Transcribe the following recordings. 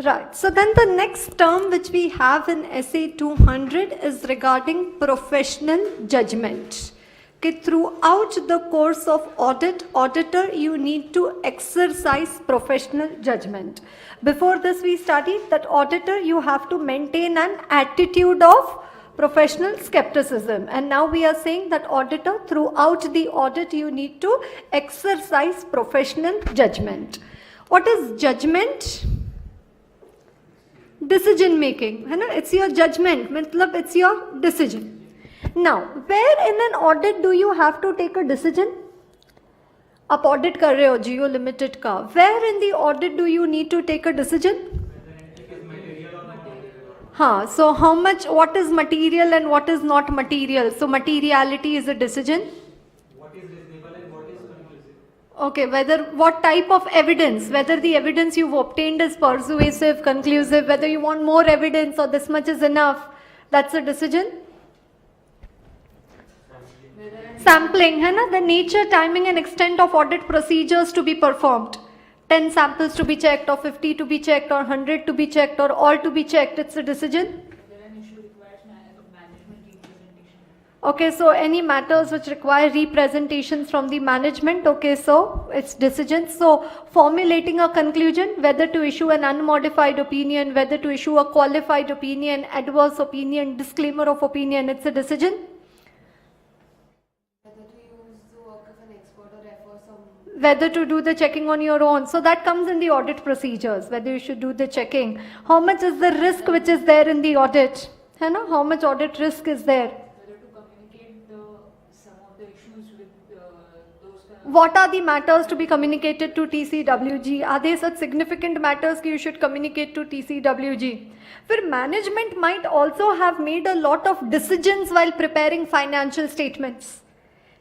Right. So then the next term which we have in SA 200 is regarding professional judgment. Okay, throughout the course of auditor, you need to exercise professional judgment. Before this we studied that auditor, you have to maintain an attitude of professional skepticism. And now we are saying that auditor, throughout the audit, you need to exercise professional judgment. What is judgment? Decision making, है ना? It's your judgment, मतलब it's your decision. Now, where in an audit do you have to take a decision? आप audit कर रहे हो Jio Limited का. Where in the audit do you need to take a decision? हाँ, so how much, what is material and what is not material? So materiality is a decision. Okay, what type of evidence, whether the evidence you've obtained is persuasive, conclusive, whether you want more evidence or this much is enough, that's a decision. Sampling, hai na? The nature, timing and extent of audit procedures to be performed. 10 samples to be checked or 50 to be checked or 100 to be checked or all to be checked, it's a decision. Okay, so any matters which require representations from the management, okay, so it's decision. So formulating a conclusion, whether to issue an unmodified opinion, whether to issue a qualified opinion, adverse opinion, disclaimer of opinion, it's a decision. Whether to use the work of an expert or refer some. Whether to do the checking on your own. So that comes in the audit procedures, whether you should do the checking. How much is the risk which is there in the audit? Hai na? How much audit risk is there? What are the matters to be communicated to TCWG? Are there such significant matters that you should communicate to TCWG? Where management might also have made a lot of decisions while preparing financial statements.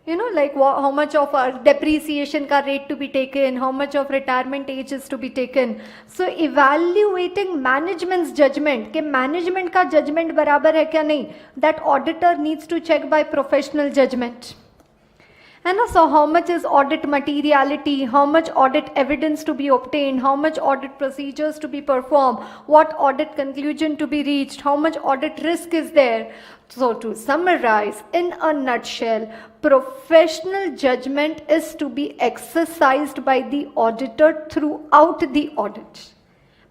You know, like how much of our depreciation ka rate to be taken, how much of retirement age is to be taken. So evaluating management's judgment, ke management ka judgment barabar hai kya nahi, that auditor needs to check by professional judgment. And so how much is audit materiality, how much audit evidence to be obtained, how much audit procedures to be performed, what audit conclusion to be reached, how much audit risk is there. So to summarize, in a nutshell, professional judgment is to be exercised by the auditor throughout the audit.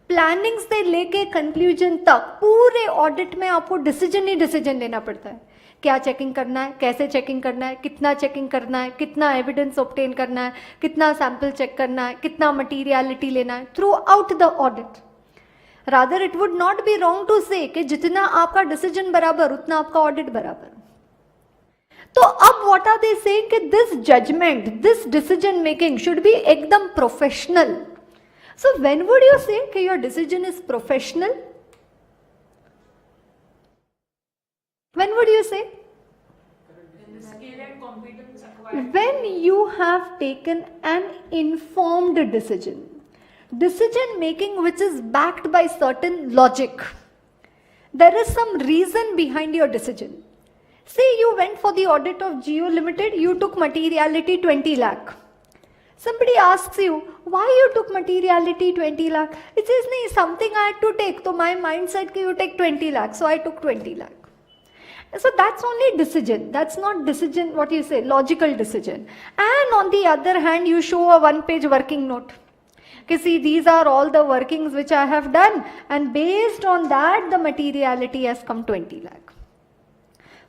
Planning से लेके conclusion तक पूरे audit में आपको decision लेना पड़ता है. क्या चेकिंग करना है, कैसे चेकिंग करना है, कितना चेकिंग करना है, कितना एविडेंस ऑब्टेन करना है, कितना सैंपल चेक करना है, कितना मटीरियलिटी लेना है throughout the audit. Rather it would not be wrong to say कि जितना आपका डिसीजन बराबर उतना आपका ऑडिट बराबर. तो अब व्हाट आर दे सेइंग कि this judgement, this decision making should be एकदम professional. So when would you say कि your decision is professional? When would you say? When you have taken an informed decision. Decision making which is backed by certain logic. There is some reason behind your decision. Say you went for the audit of Jio Limited, you took materiality 20 lakh. Somebody asks you, why you took materiality 20 lakh? It says, nahi, something I had to take. So my mind said, you take 20 lakh. So I took 20 lakh. So that's only decision. That's not decision, what you say, logical decision. And on the other hand, you show a one-page working note. Okay, see, these are all the workings which I have done. And based on that, the materiality has come 20 lakh.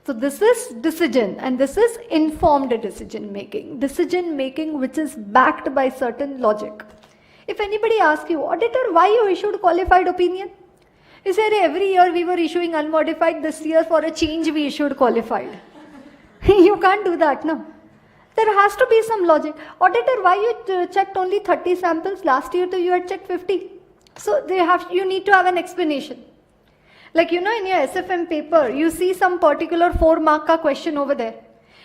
So this is decision and this is informed decision making. Decision making which is backed by certain logic. If anybody asks you, auditor, why you issued qualified opinion? You say, every year we were issuing unmodified, this year for a change we issued qualified. You can't do that, no? There has to be some logic. Auditor, why you checked only 30 samples? Last year you had checked 50. So you need to have an explanation. Like, you know, in your SFM paper, you see some particular 4-mark ka question over there.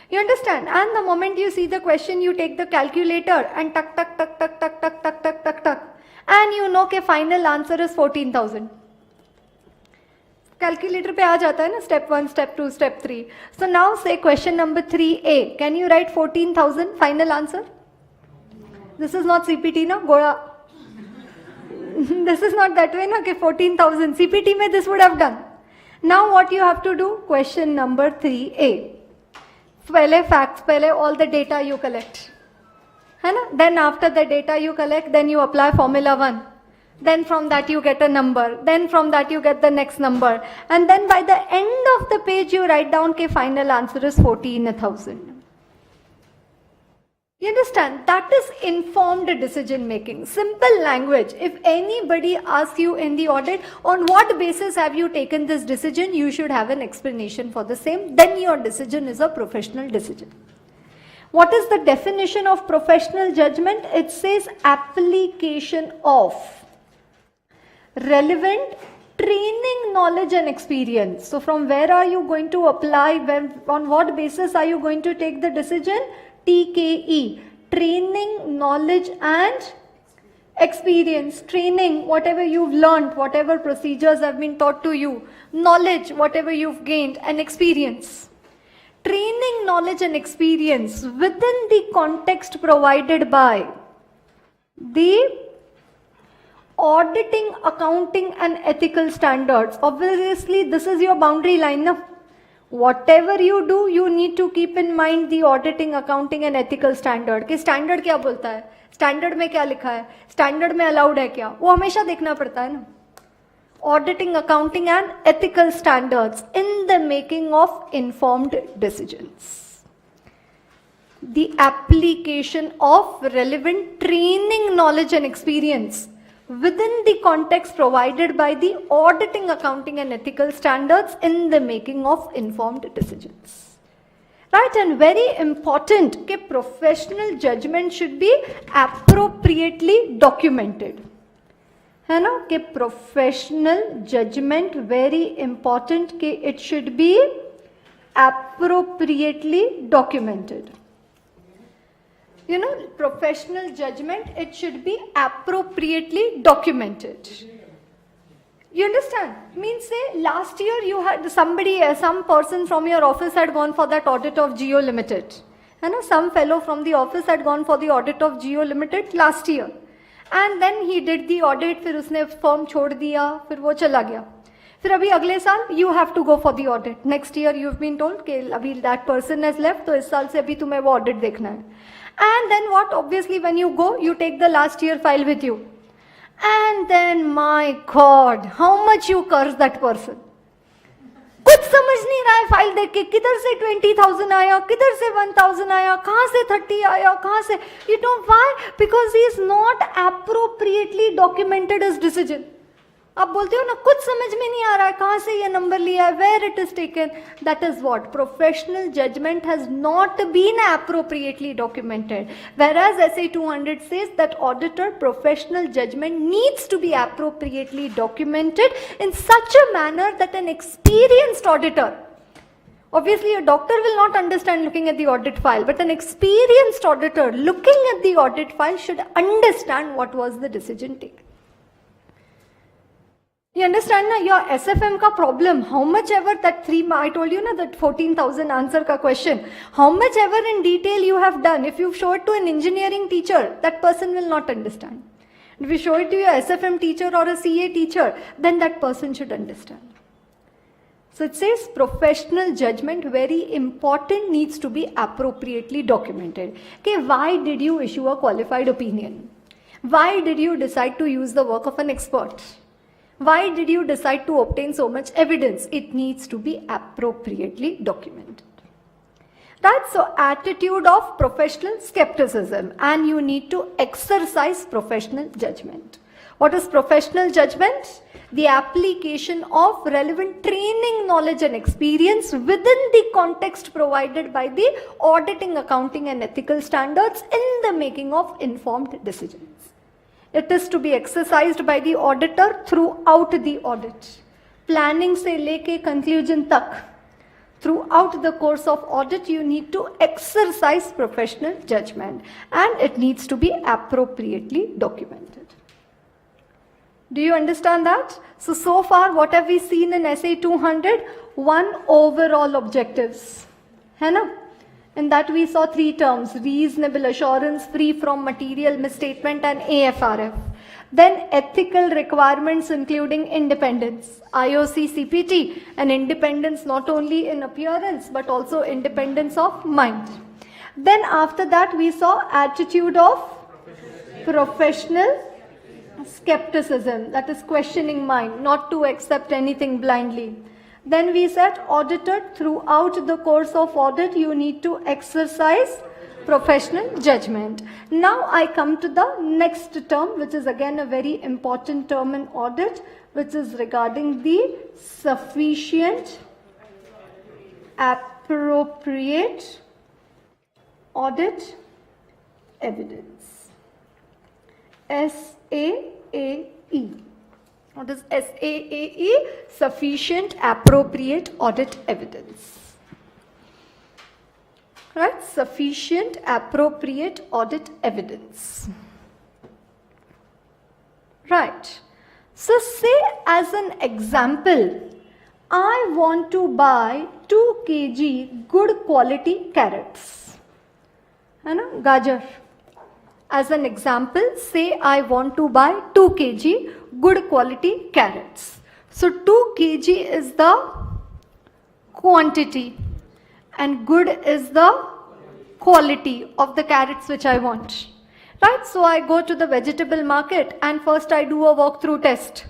You understand? And the moment you see the question, you take the calculator and tuck, tuck, tuck, tuck, tuck, tuck, tuck, tuck, tuck, tuck. And you know कि final answer is 14,000. Calculator पे आ जाता है ना, step 1, step 2, step 3. So now say question number 3A. Can you write 14,000 final answer? This is not CPT, no? Goya. This is not that way, na, कि 14,000 CPT में this would have done. Now what you have to do? Question number 3A. पहले facts, पहले all the data you collect. है ना? Then after the data you collect, then you apply formula 1. Then from that you get a number. Then from that you get the next number. And then by the end of the page you write down कि final answer is 14,000. You understand? That is informed decision making. Simple language. If anybody asks you in the audit, on what basis have you taken this decision, you should have an explanation for the same. Then your decision is a professional decision. What is the definition of professional judgment? It says application of relevant training, knowledge and experience. So from where are you going to apply? On what basis are you going to take the decision? TKE, training, knowledge and experience. Training, whatever you've learned, whatever procedures have been taught to you. Knowledge, whatever you've gained, and experience. Training, knowledge and experience within the context provided by the auditing, accounting and ethical standards. Obviously, this is your boundary line. No? Whatever you do, you need to keep in mind the auditing, accounting and ethical standard. कि standard क्या बोलता है? Standard में क्या लिखा है? Standard में allowed है क्या? वो हमेशा देखना पड़ता है ना? Auditing, accounting and ethical standards in the making of informed decisions. The application of relevant training, knowledge and experience within the context provided by the auditing, accounting and ethical standards in the making of informed decisions. Right, and very important, that professional judgment should be appropriately documented. है ना, कि professional judgment very important, कि it should be appropriately documented. You know, professional judgment, it should be appropriately documented. You understand? Means say last year you had somebody, some person from your office had gone for that audit of Geo Limited. You know, some fellow from the office had gone for the audit of Geo Limited last year. And then he did the audit, फिर उसने firm छोड़ दिया, फिर वो चला गया. फिर अभी अगले साल you have to go for the audit. Next year you've been told कि अभी that person has left, तो इस साल से अभी तुम्हें वो audit देखना है. And then what? Obviously when you go, you take the last year file with you. And then my God, how much you curse that person. कुछ समझ नहीं रहा है फाइल देख के, किधर से 20,000 आया, किधर से 1,000 आया, कहाँ से 30 आया, कहाँ से, you know why? Because he is not appropriately documented his decision. आप बोलते हो ना, कुछ समझ में नहीं आ रहा है, कहाँ से ये नंबर लिया है, where it is taken. That is what professional judgment has not been appropriately documented. Whereas SA 200 says that auditor professional judgment needs to be appropriately documented in such a manner that an experienced auditor, obviously a doctor will not understand looking at the audit file, but an experienced auditor looking at the audit file should understand what was the decision taken. You understand na, your SFM ka problem, how much ever that I told you na, that 14,000 answer ka question, how much ever in detail you have done, if you show it to an engineering teacher, that person will not understand. If you show it to your SFM teacher or a CA teacher, then that person should understand. So it says professional judgment, very important, needs to be appropriately documented. Okay, why did you issue a qualified opinion? Why did you decide to use the work of an expert? Why did you decide to obtain so much evidence? It needs to be appropriately documented. Right? So attitude of professional skepticism, and you need to exercise professional judgment. What is professional judgment? The application of relevant training, knowledge and experience within the context provided by the auditing, accounting and ethical standards in the making of informed decisions. It is to be exercised by the auditor throughout the audit. Planning से लेके conclusion तक. Throughout the course of audit, you need to exercise professional judgment, and it needs to be appropriately documented. Do you understand that? So far, what have we seen in SA 200? 1 overall objectives. है ना? In that we saw 3 terms: reasonable assurance, free from material misstatement and AFRF. Then ethical requirements including independence, IOC CPT, and independence not only in appearance but also independence of mind. Then after that we saw attitude of professional skepticism, that is questioning mind, not to accept anything blindly. Then we said audited, throughout the course of audit you need to exercise professional judgment. Now I come to the next term, which is again a very important term in audit, which is regarding the sufficient, appropriate audit evidence. SAAE. What is SAAE? Sufficient, appropriate audit evidence. Right? Sufficient, appropriate audit evidence. Right. So say as an example, I want to buy 2 kg good quality carrots. Gajar. As an example, say I want to buy 2 kg good quality carrots. So 2 kg is the quantity and good is the quality of the carrots which I want. Right? So I go to the vegetable market and first I do a walkthrough test.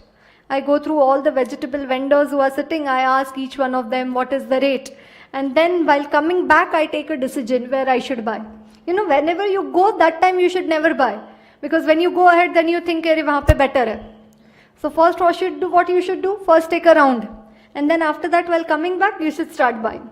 I go through all the vegetable vendors who are sitting. I ask each one of them what is the rate. And then while coming back, I take a decision where I should buy. Whenever you go, that time you should never buy. Because when you go ahead, then you think, "Arey, wahan pe better hai." So first what you should do? First take a round. And then after that, while coming back, you should start buying.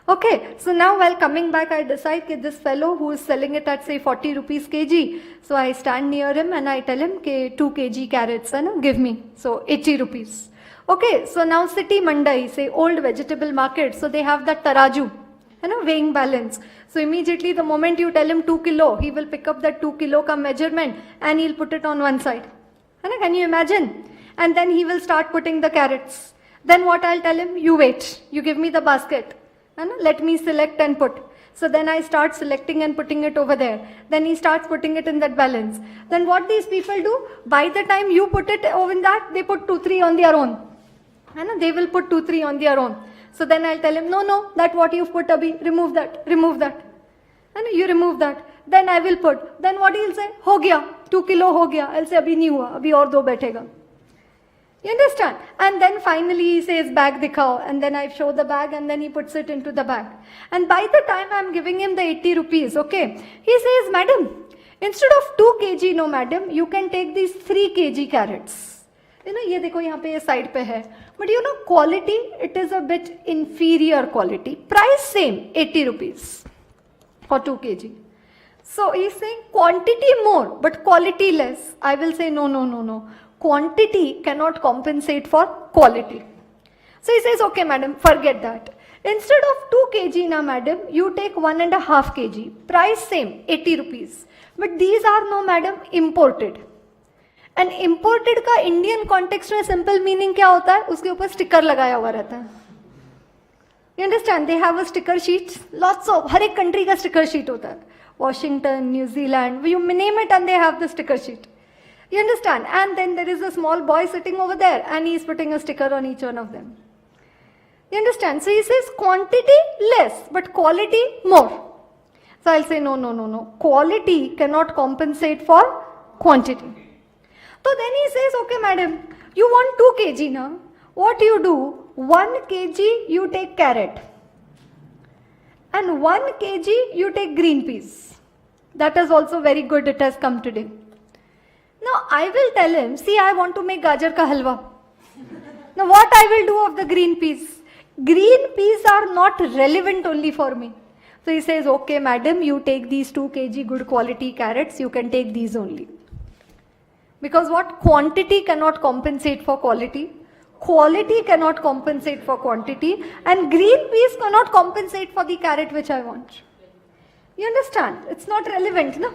Okay, so now while coming back, I decide that this fellow who is selling it at say 40 rupees kg. So I stand near him and I tell him, 2 kg carrots, give me. So 80 rupees. Okay, so now city mandai, say old vegetable market. So they have that taraju, weighing balance. So immediately the moment you tell him 2 kilo, he will pick up that 2 kilo ka measurement and he'll put it on one side. Can you imagine? And then he will start putting the carrots. Then what I'll tell him, you wait, you give me the basket. Let me select and put. So then I start selecting and putting it over there. Then he starts putting it in that balance. Then what these people do, by the time you put it over in that, they put 2-3 on their own. They will put 2-3 on their own. So then I'll tell him, no, that what you've put, abhi, remove that. And you remove that. Then I will put. Then what he'll say, ho gaya, 2 kilo ho gaya. I'll say, abhi nahi hua, abhi aur 2 baithega. You understand? And then finally he says, bag dikhao. And then I show the bag and then he puts it into the bag. And by the time I'm giving him the 80 rupees, okay, he says, madam, instead of 2 kg, no madam, you can take these 3 kg carrots. ये देखो यहाँ पे ये side पे है. But quality, it is a bit inferior quality. Price same, 80 rupees for 2 kg. So he's saying quantity more, but quality less. I will say, no. Quantity cannot compensate for quality. So he says, okay madam, forget that. Instead of 2 kg na madam, you take 1.5 kg. Price same, 80 rupees. But these are no madam, imported. And imported का Indian context में simple meaning क्या होता है? उसके ऊपर sticker लगाया हुआ रहता है. You understand? They have a sticker sheet. Lots of, हर एक country का sticker sheet होता है. Washington, New Zealand, you name it and they have the sticker sheet. You understand? And then there is a small boy sitting over there and he is putting a sticker on each one of them. You understand? So he says quantity less, but quality more. So I'll say no. Quality cannot compensate for quantity. So then he says, okay madam, you want 2 kg now. What you do? 1 kg you take carrot. And 1 kg you take green peas. That is also very good, it has come today. Now I will tell him, see, I want to make gajar ka halwa. Now what I will do of the green peas? Green peas are not relevant only for me. So he says, okay madam, you take these 2 kg good quality carrots, you can take these only. Because what? Quantity cannot compensate for quality. Quality cannot compensate for quantity. And green peas cannot compensate for the carrot which I want. You understand? It's not relevant, no?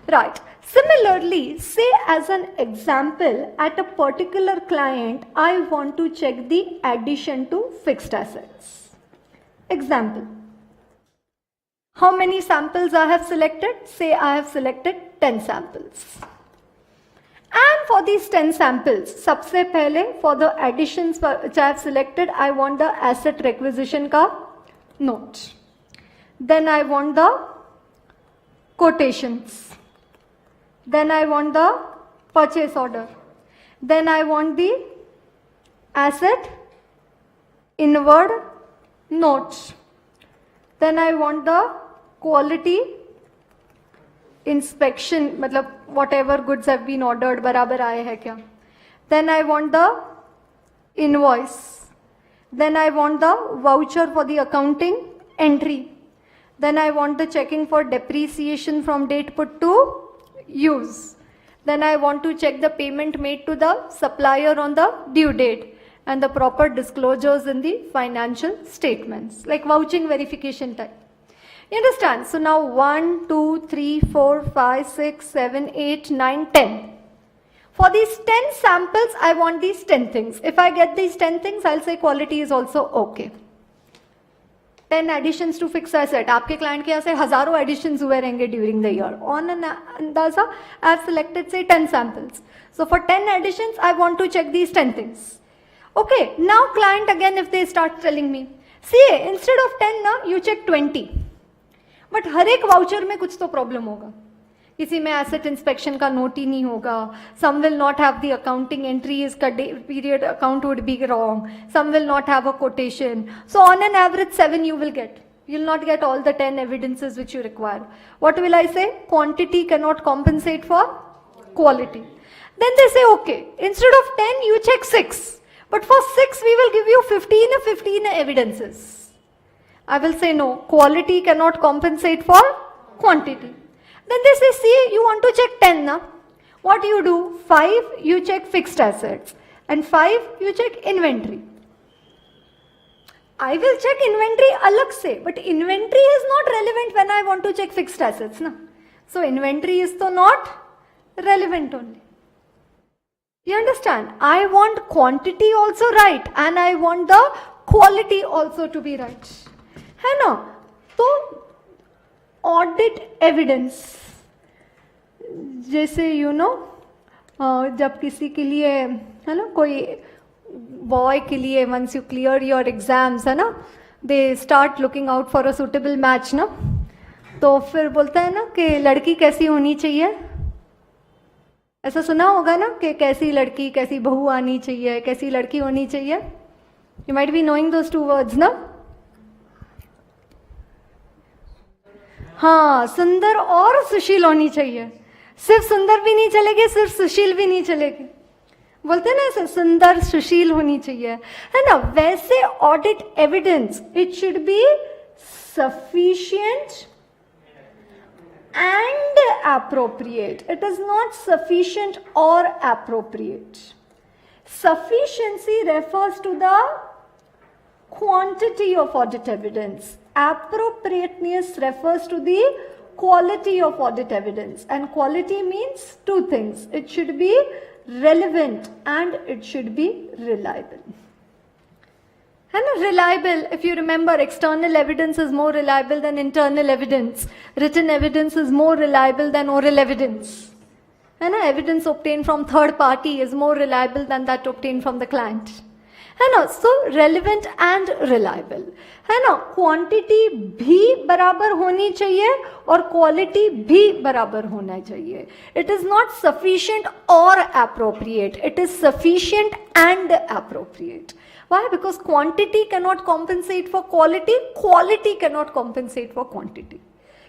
Right. Similarly, say as an example, at a particular client, I want to check the addition to fixed assets. Example. How many samples I have selected? Say I have selected 10 samples. And for these 10 samples, सबसे पहले for the additions which I have selected, I want the asset requisition का note. Then I want the quotations. Then I want the purchase order. Then I want the asset inward notes. Then I want the quality inspection, मतलब whatever goods have been ordered बराबर आए हैं क्या. Then I want the invoice. Then I want the voucher for the accounting entry. Then I want the checking for depreciation from date put to use. Then I want to check the payment made to the supplier on the due date and the proper disclosures in the financial statements, like vouching verification type. You understand? So now 1, 2, 3, 4, 5, 6, 7, 8, 9, 10. For these 10 samples, I want these 10 things. If I get these 10 things, I'll say quality is also okay. 10 additions to fixed asset. आपके client के यहाँ से हजारों additions हुए रहेंगे during the year. On an अंदाजा, I have selected say 10 samples. So for 10 additions, I want to check these 10 things. Okay, now client again if they start telling me, see instead of 10 ना, you check 20. But हर एक voucher में कुछ तो problem होगा. किसी में asset inspection का note ही नहीं होगा. Some will not have the accounting entries का period account would be wrong. Some will not have a quotation. So on an average 7 you will get. You will not get all the 10 evidences which you require. What will I say? Quantity cannot compensate for quality. Then they say okay, instead of 10 you check 6. But for 6 we will give you 15 evidences. I will say no, quality cannot compensate for quantity. Then they say, see, you want to check 10 na? What do you do? 5, you check fixed assets. And 5, you check inventory. I will check inventory alag se, but inventory is not relevant when I want to check fixed assets. Na? So inventory is so not relevant only. You understand? I want quantity also right and I want the quality also to be right. है ना? तो audit evidence, जैसे you know जब किसी के लिए है ना, कोई बॉय के लिए once you clear your exams है ना, they start looking out for a suitable match ना, तो फिर बोलता है ना कि लड़की कैसी होनी चाहिए. ऐसा सुना होगा ना कि कैसी लड़की, कैसी बहू आनी चाहिए, कैसी लड़की होनी चाहिए. You might be knowing those 2 words ना. हाँ, सुंदर और सुशील होनी चाहिए. सिर्फ सुंदर भी नहीं चलेगी, सिर्फ सुशील भी नहीं चलेगी. बोलते हैं ना ऐसे, सुंदर सुशील होनी चाहिए, है ना. वैसे audit evidence it should be sufficient and appropriate. It is not sufficient और appropriate. Sufficiency refers to the quantity of audit evidence. Appropriateness refers to the quality of audit evidence. And quality means 2 things. It should be relevant and it should be reliable. And reliable, if you remember, external evidence is more reliable than internal evidence. Written evidence is more reliable than oral evidence. And evidence obtained from third party is more reliable than that obtained from the client. है ना. So relevant and reliable, है ना. Quantity भी बराबर होनी चाहिए और quality भी बराबर होना चाहिए. It is not sufficient or appropriate. It is sufficient and appropriate. Why? Because quantity cannot compensate for quality. Quality cannot compensate for quantity.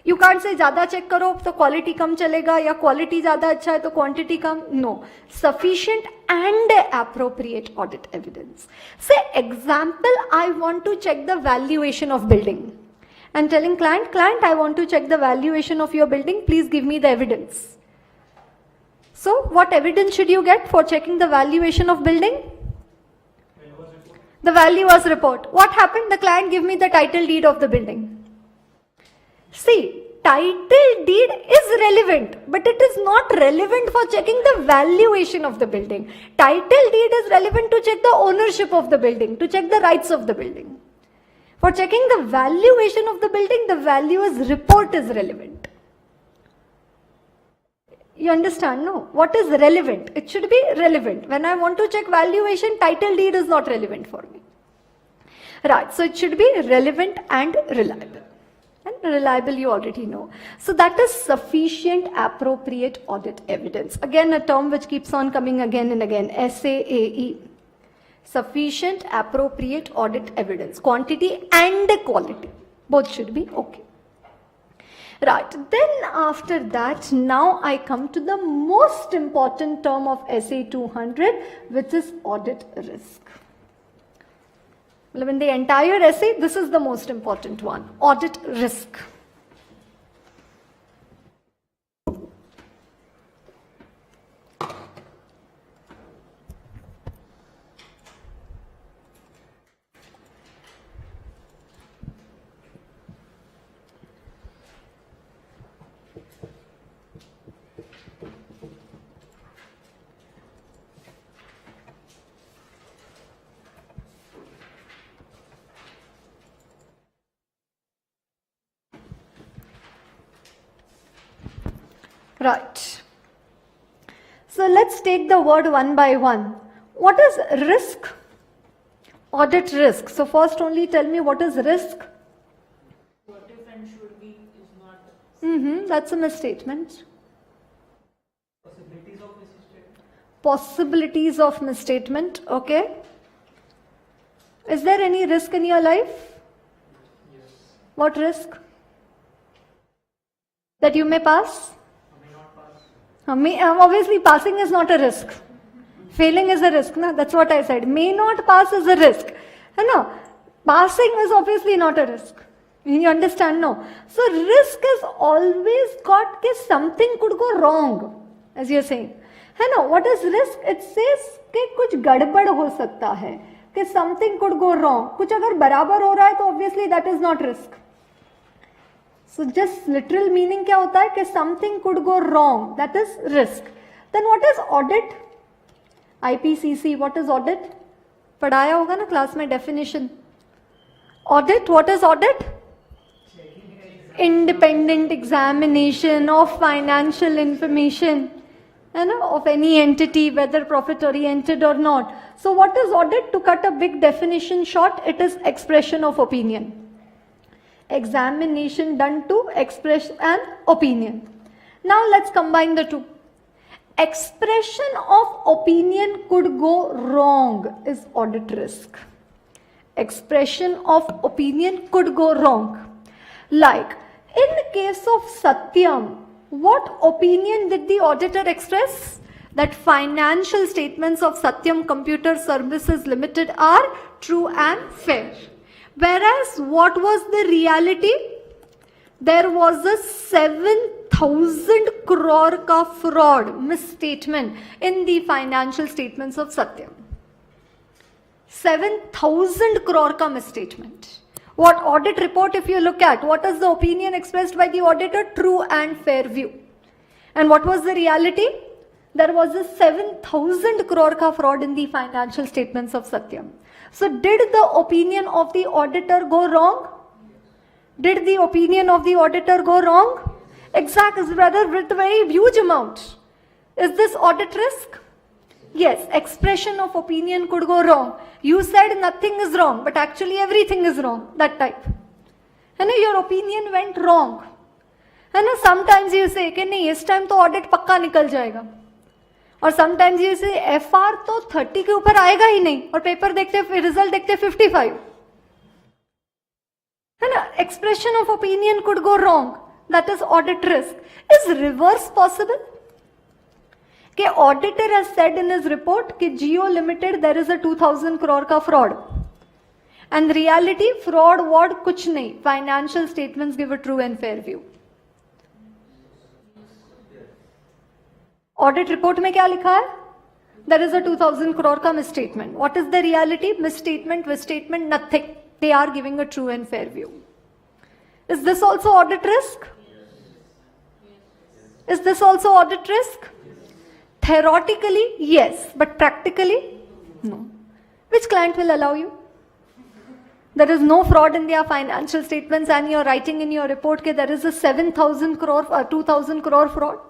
You can't say ज़्यादा चेक करो तो क्वालिटी कम चलेगा, या क्वालिटी ज़्यादा अच्छा है तो क्वांटिटी कम. No, sufficient and appropriate audit evidence. Say example, I want to check the valuation of building. I'm telling client, I want to check the valuation of your building. Please give me the evidence. So what evidence should you get for checking the valuation of building? The valuer's report. What happened? The client give me the title deed of the building. See, title deed is relevant, but it is not relevant for checking the valuation of the building. Title deed is relevant to check the ownership of the building, to check the rights of the building. For checking the valuation of the building, the valuer's report is relevant. You understand, no? What is relevant? It should be relevant. When I want to check valuation, title deed is not relevant for me. Right, so it should be relevant and reliable. And reliable you already know. So that is sufficient appropriate audit evidence. Again, a term which keeps on coming again and again, SAAE. Sufficient appropriate audit evidence. Quantity and quality. Both should be okay. Right, then after that, now I come to the most important term of SA 200, which is audit risk. Well, in the entire essay, this is the most important one, audit risk. Right. So let's take the word one by one. What is risk? Audit risk. So first only tell me what is risk? What if and should be is not. That's a misstatement. Possibilities of misstatement. Possibilities of misstatement. Okay. Is there any risk in your life? Yes. What risk? That you may pass? May not pass. Obviously, passing is not a risk. Failing is a risk. No? That's what I said. May not pass is a risk. No, passing is obviously not a risk. You understand? No. So risk is always got that something could go wrong, as you're saying. No, what is risk? It says कि कुछ गड़बड़ हो सकता है, कि something could go wrong. कुछ अगर बराबर हो रहा है तो obviously that is not risk. So just literal meaning क्या होता है कि something could go wrong. That is risk. Then what is audit? IPCC, what is audit? पढ़ाया होगा ना क्लास में definition. Audit, what is audit? Independent examination of financial information, of any entity, whether profit oriented or not. So what is audit? To cut a big definition short, it is expression of opinion. Examination done to express an opinion. Now let's combine the two. Expression of opinion could go wrong is audit risk. Expression of opinion could go wrong. Like in the case of Satyam, what opinion did the auditor express? That financial statements of Satyam Computer Services Limited are true and fair. Whereas what was the reality? There was a 7,000 crore ka fraud misstatement in the financial statements of Satyam. 7,000 crore ka misstatement. What audit report, if you look at, what is the opinion expressed by the auditor? True and fair view. And what was the reality? There was a 7,000 crore ka fraud in the financial statements of Satyam. So did the opinion of the auditor go wrong? Did the opinion of the auditor go wrong? Exactly, brother, with a very huge amount. Is this audit risk? Yes, expression of opinion could go wrong. You said nothing is wrong, but actually everything is wrong, that type. And your opinion went wrong. And sometimes you say, कि नहीं, इस time तो audit पक्का निकल जाएगा. और sometimes you say, FR तो 30 के ऊपर आएगा ही नहीं, और paper देखते, result देखते 55. And expression of opinion could go wrong. That is audit risk. Is reverse possible? कि auditor has said in his report कि Jio Limited there is a 2,000 crore का fraud. And reality, fraud word कुछ नहीं. Financial statements give a true and fair view. Audit report में क्या लिखा है? There is a 2,000 crore का misstatement. What is the reality? Misstatement, misstatement, nothing. They are giving a true and fair view. Is this also audit risk? Is this also audit risk? Theoretically, yes, but practically, no. Which client will allow you? There is no fraud in their financial statements and you're writing in your report that there is a 7,000 crore or 2,000 crore fraud.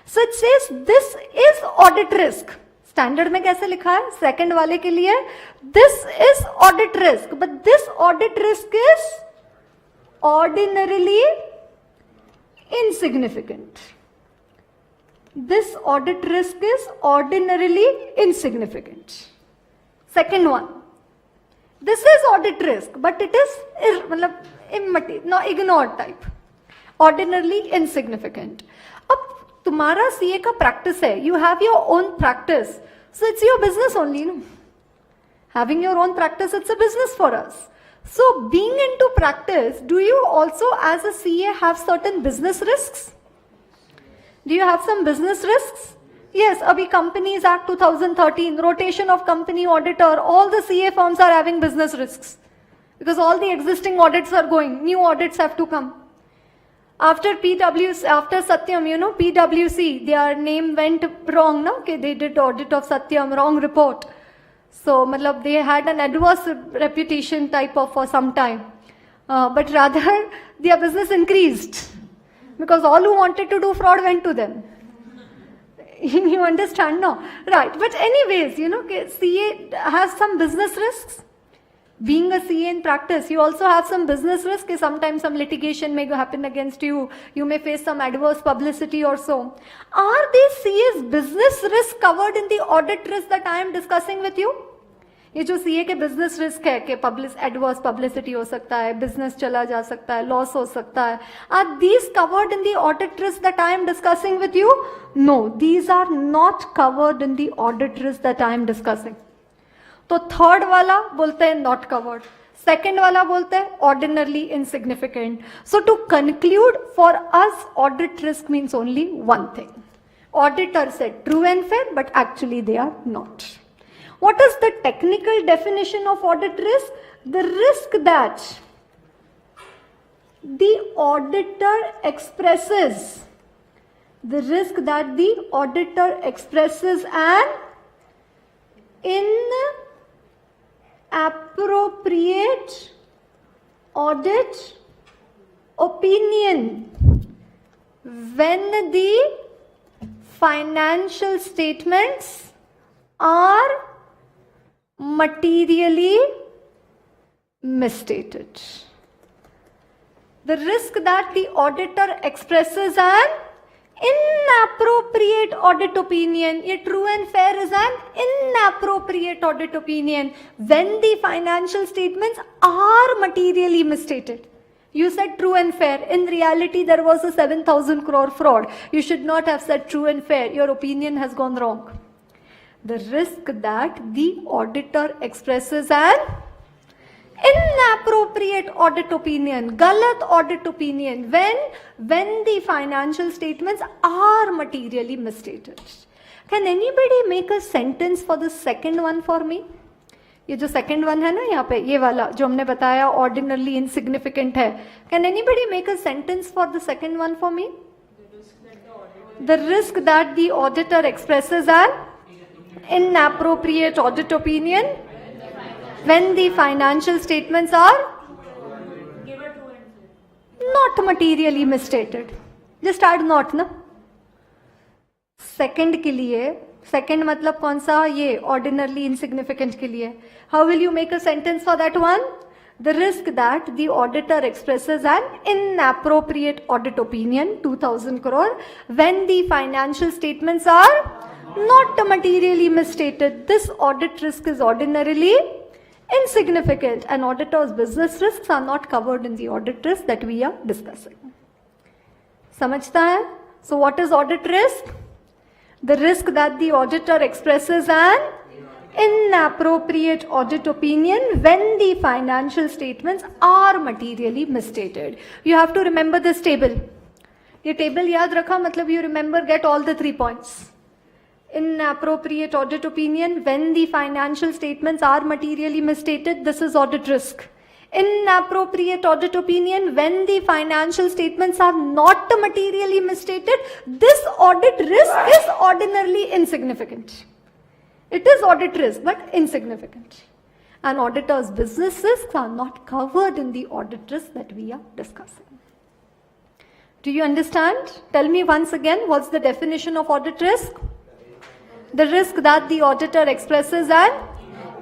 So it says this is audit risk. Standard में कैसे लिखा है? Second वाले के लिए this is audit risk, but this audit risk is ordinarily insignificant. This audit risk is ordinarily insignificant. Second one, this is audit risk, but it is immaterial, no, ignored type. Ordinarily insignificant. अब तुम्हारा CA का practice है, you have your own practice, so it's your business only, no? Having your own practice, it's a business for us. So being into practice, do you also as a CA have certain business risks? Do you have some business risks? Yes, Abhi Companies Act 2013, rotation of company auditor, all the CA firms are having business risks. Because all the existing audits are going, new audits have to come. After Satyam, you know, PwC, their name went wrong, no? Okay, they did audit of Satyam, wrong report. So, they had an adverse reputation type of for some time. But rather, their business increased. Because all who wanted to do fraud went to them. You understand? No? Right. But anyways, you know, CA has some business risks. Being a CA in practice, you also have some business risk. Sometimes some litigation may happen against you. You may face some adverse publicity or so. Are these CA's business risks covered in the audit risk that I am discussing with you? ये जो CA के business risk है कि adverse publicity हो सकता है, business चला जा सकता है, loss हो सकता है. Are these covered in the audit risk that I am discussing with you? No, these are not covered in the audit risk that I am discussing. तो third वाला बोलते हैं not covered. Second वाला बोलते हैं ordinarily insignificant. So to conclude, for us, audit risk means only one thing. Auditor said true and fair, but actually they are not. What is the technical definition of audit risk? The risk that the auditor expresses, an inappropriate audit opinion when the financial statements are materially misstated. The risk that the auditor expresses an inappropriate audit opinion. A true and fair is an inappropriate audit opinion when the financial statements are materially misstated. You said true and fair. In reality, there was a 7,000 crore fraud. You should not have said true and fair. Your opinion has gone wrong. The risk that the auditor expresses an inappropriate audit opinion, galat audit opinion, when the financial statements are materially misstated. Can anybody make a sentence for the second one for me? ये जो second one है ना यहाँ पे, ये वाला जो हमने बताया ordinarily insignificant है. Can anybody make a sentence for the second one for me? The risk that the auditor expresses an inappropriate audit opinion when the financial statements are not materially misstated. Just add not, na? Second के लिए, second मतलब कौन सा? ये ordinarily insignificant के लिए. How will you make a sentence for that one? The risk that the auditor expresses an inappropriate audit opinion, 2,000 crore, when the financial statements are not materially misstated. This audit risk is ordinarily insignificant, and auditor's business risks are not covered in the audit risk that we are discussing. समझता है? So what is audit risk? The risk that the auditor expresses an inappropriate audit opinion when the financial statements are materially misstated. You have to remember this table. ये table याद रखा मतलब you remember, get all the 3 points. Inappropriate audit opinion when the financial statements are materially misstated, this is audit risk. Inappropriate audit opinion when the financial statements are not materially misstated, this audit risk is ordinarily insignificant. It is audit risk but insignificant. And auditor's business risks are not covered in the audit risk that we are discussing. Do you understand? Tell me once again, what's the definition of audit risk? The risk that the auditor expresses an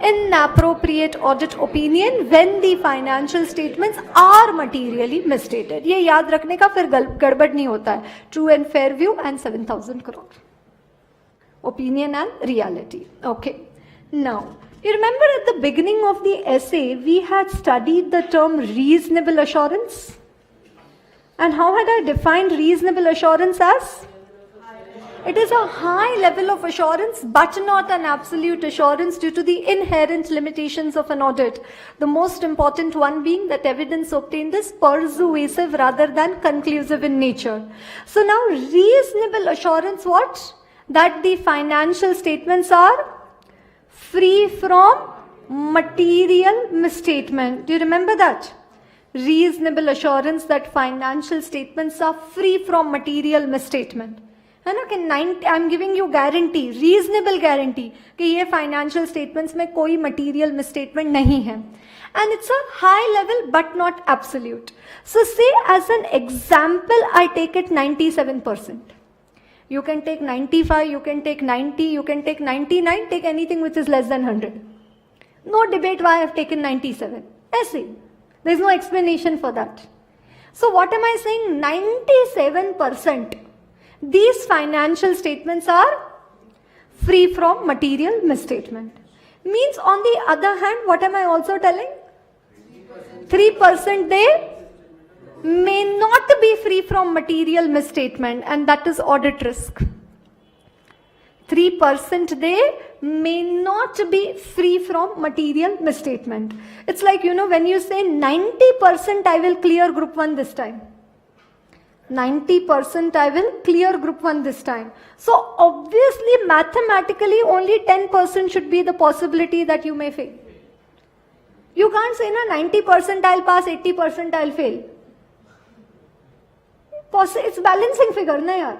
inappropriate audit opinion when the financial statements are materially misstated. ये याद रखने का, फिर गड़बड़ नहीं होता है. True and fair view and 7,000 crore. Opinion and reality. Okay. Now, you remember at the beginning of the essay, we had studied the term reasonable assurance. And how had I defined reasonable assurance as? It is a high level of assurance, but not an absolute assurance due to the inherent limitations of an audit. The most important one being that evidence obtained is persuasive rather than conclusive in nature. So now reasonable assurance what? That the financial statements are free from material misstatement. Do you remember that? Reasonable assurance that financial statements are free from material misstatement. है ना कि I'm giving you guarantee, reasonable guarantee कि ये financial statements में कोई material misstatement नहीं है. And it's a high level but not absolute. So say as an example, I take it 97%. You can take 95, you can take 90, you can take 99, take anything which is less than 100. No debate why I have taken 97. Essay. There is no explanation for that. So what am I saying? 97%. These financial statements are free from material misstatement. Means on the other hand, what am I also telling? 3% they may not be free from material misstatement, and that is audit risk. 3% they may not be free from material misstatement. It's like, when you say 90% I will clear group 1 this time. 90% I will clear group 1 this time. So obviously mathematically only 10% should be the possibility that you may fail. You can't say 90% I'll pass, 80% I'll fail. It's balancing figure na yaar.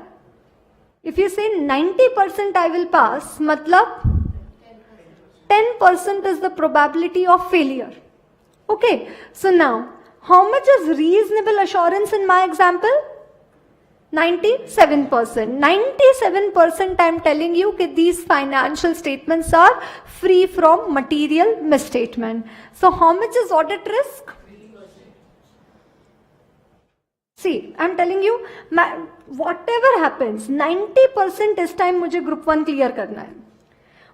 If you say 90% I will pass, matlab 10% is the probability of failure. Okay, so now how much is reasonable assurance in my example? 97%. 97% I am telling you that these financial statements are free from material misstatement. So how much is audit risk? See, I am telling you, whatever happens, 90% इस time मुझे group 1 clear करना है.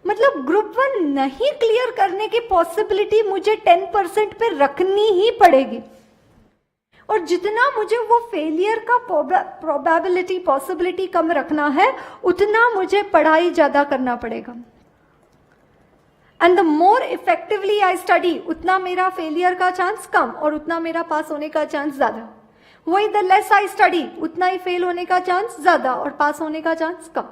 मतलब group 1 नहीं clear करने की possibility मुझे 10% पे रखनी ही पड़ेगी. और जितना मुझे वो failure का probability, possibility कम रखना है, उतना मुझे पढ़ाई ज़्यादा करना पड़ेगा. And the more effectively I study, उतना मेरा failure का chance कम और उतना मेरा pass होने का chance ज़्यादा. वही the less I study, उतना ही fail होने का chance ज़्यादा और pass होने का chance come.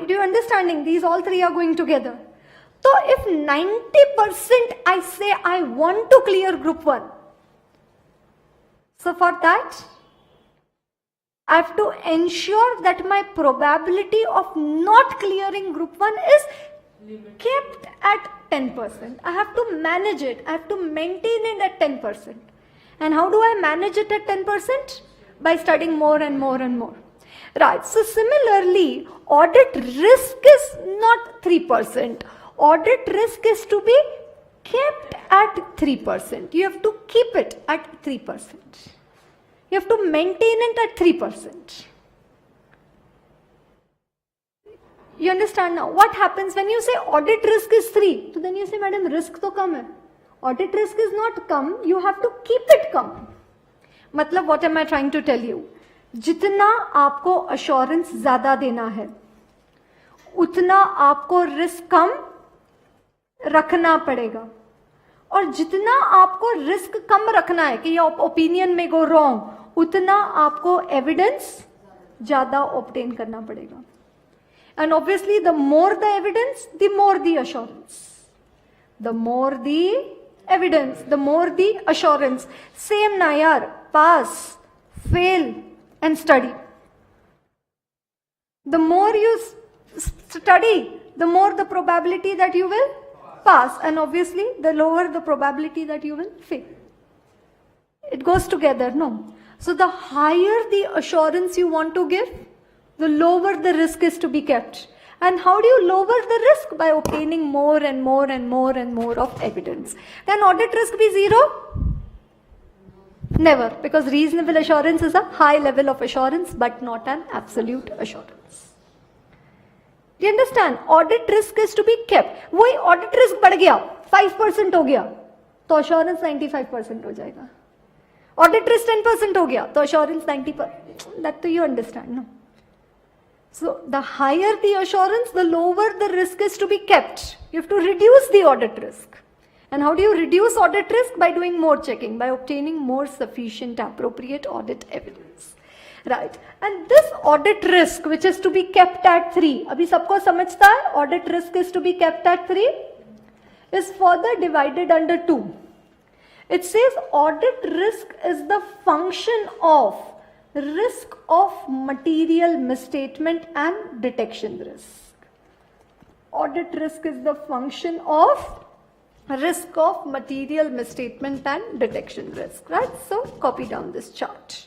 Do you understanding? These all three are going together. So if 90% I say I want to clear group 1, so for that, I have to ensure that my probability of not clearing group 1 is kept at 10%. I have to manage it. I have to maintain it at 10%. And how do I manage it at 10%? By studying more and more and more. Right. So similarly, audit risk is not 3%. Audit risk is to be kept at 3%. You have to keep it at 3%. You have to maintain it at 3%. You understand now? What happens when you say audit risk is 3? So then you say, madam, risk to kam hai. Audit risk is not come. You have to keep it come. मतलब what am I trying to tell you? जितना आपको assurance ज़्यादा देना है, उतना आपको risk कम रखना पड़ेगा. और जितना आपको risk कम रखना है कि ये opinion may go wrong, उतना आपको evidence ज़्यादा obtain करना पड़ेगा. And obviously the more the evidence, the more the assurance. The more the evidence, the more the assurance. Same na yaar, pass, fail and study. The more you study, the more the probability that you will pass, and obviously the lower the probability that you will fail. It goes together, no? So the higher the assurance you want to give, the lower the risk is to be kept. And how do you lower the risk? By obtaining more and more and more and more of evidence. Can audit risk be zero? Never, because reasonable assurance is a high level of assurance but not an absolute assurance. Do you understand? Audit risk is to be kept. वही audit risk बढ़ गया, 5% हो गया, तो assurance 95% हो जाएगा. Audit risk 10% हो गया, तो assurance 90%. That you understand, no? So the higher the assurance, the lower the risk is to be kept. You have to reduce the audit risk. And how do you reduce audit risk? By doing more checking, by obtaining more sufficient appropriate audit evidence. Right. And this audit risk which is to be kept at 3, अभी सबको समझता है audit risk is to be kept at 3, is further divided under 2. It says audit risk is the function of risk of material misstatement and detection risk. Audit risk is the function of risk of material misstatement and detection risk, right? So copy down this chart.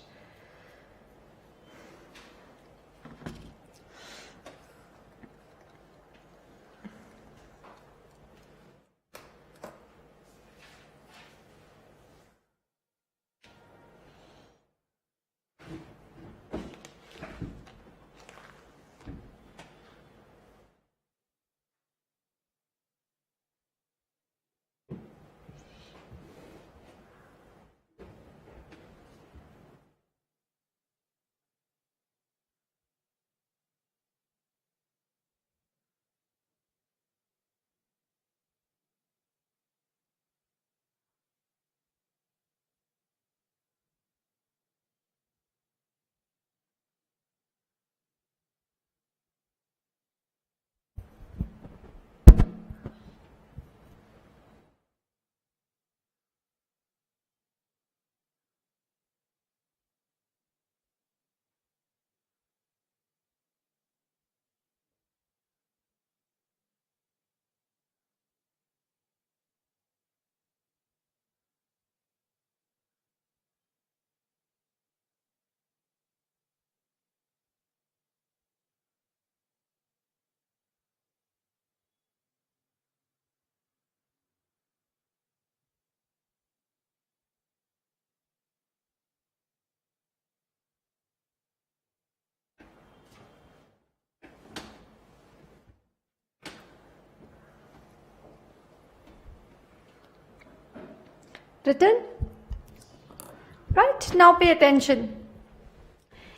Written? Right, now pay attention.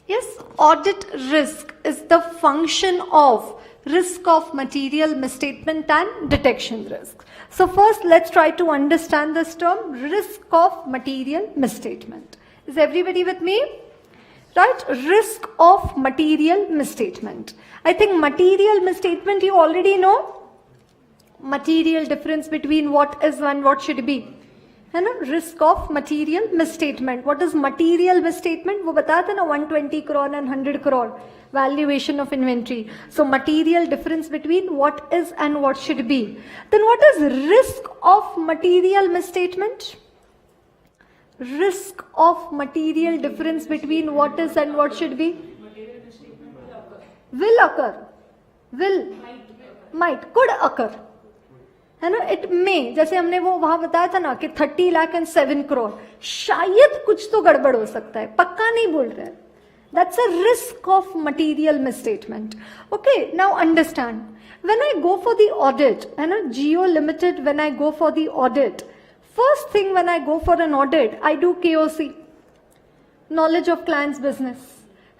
Yes, audit risk is the function of risk of material misstatement and detection risk. So first let's try to understand this term, risk of material misstatement. Is everybody with me? Right, risk of material misstatement. I think material misstatement you already know. Material difference between what is and what should be. है ना, risk of material misstatement. What is material misstatement? वो बताया था ना 120 crore and 100 crore valuation of inventory. So material difference between what is and what should be. Then what is risk of material misstatement? Risk of material difference between what is and what should be. Will occur. Will. Might. Could occur. है ना, it में, जैसे हमने वो वहां बताया था ना कि 30 लाख एंड 7 करोड़, शायद कुछ तो गड़बड़ हो सकता है, पक्का नहीं बोल रहे. That's a risk of material misstatement. Okay, now understand, when I go for the audit, है ना, Jio limited, when I go for the audit, first thing when I go for an audit, I do KOC, knowledge of clients business,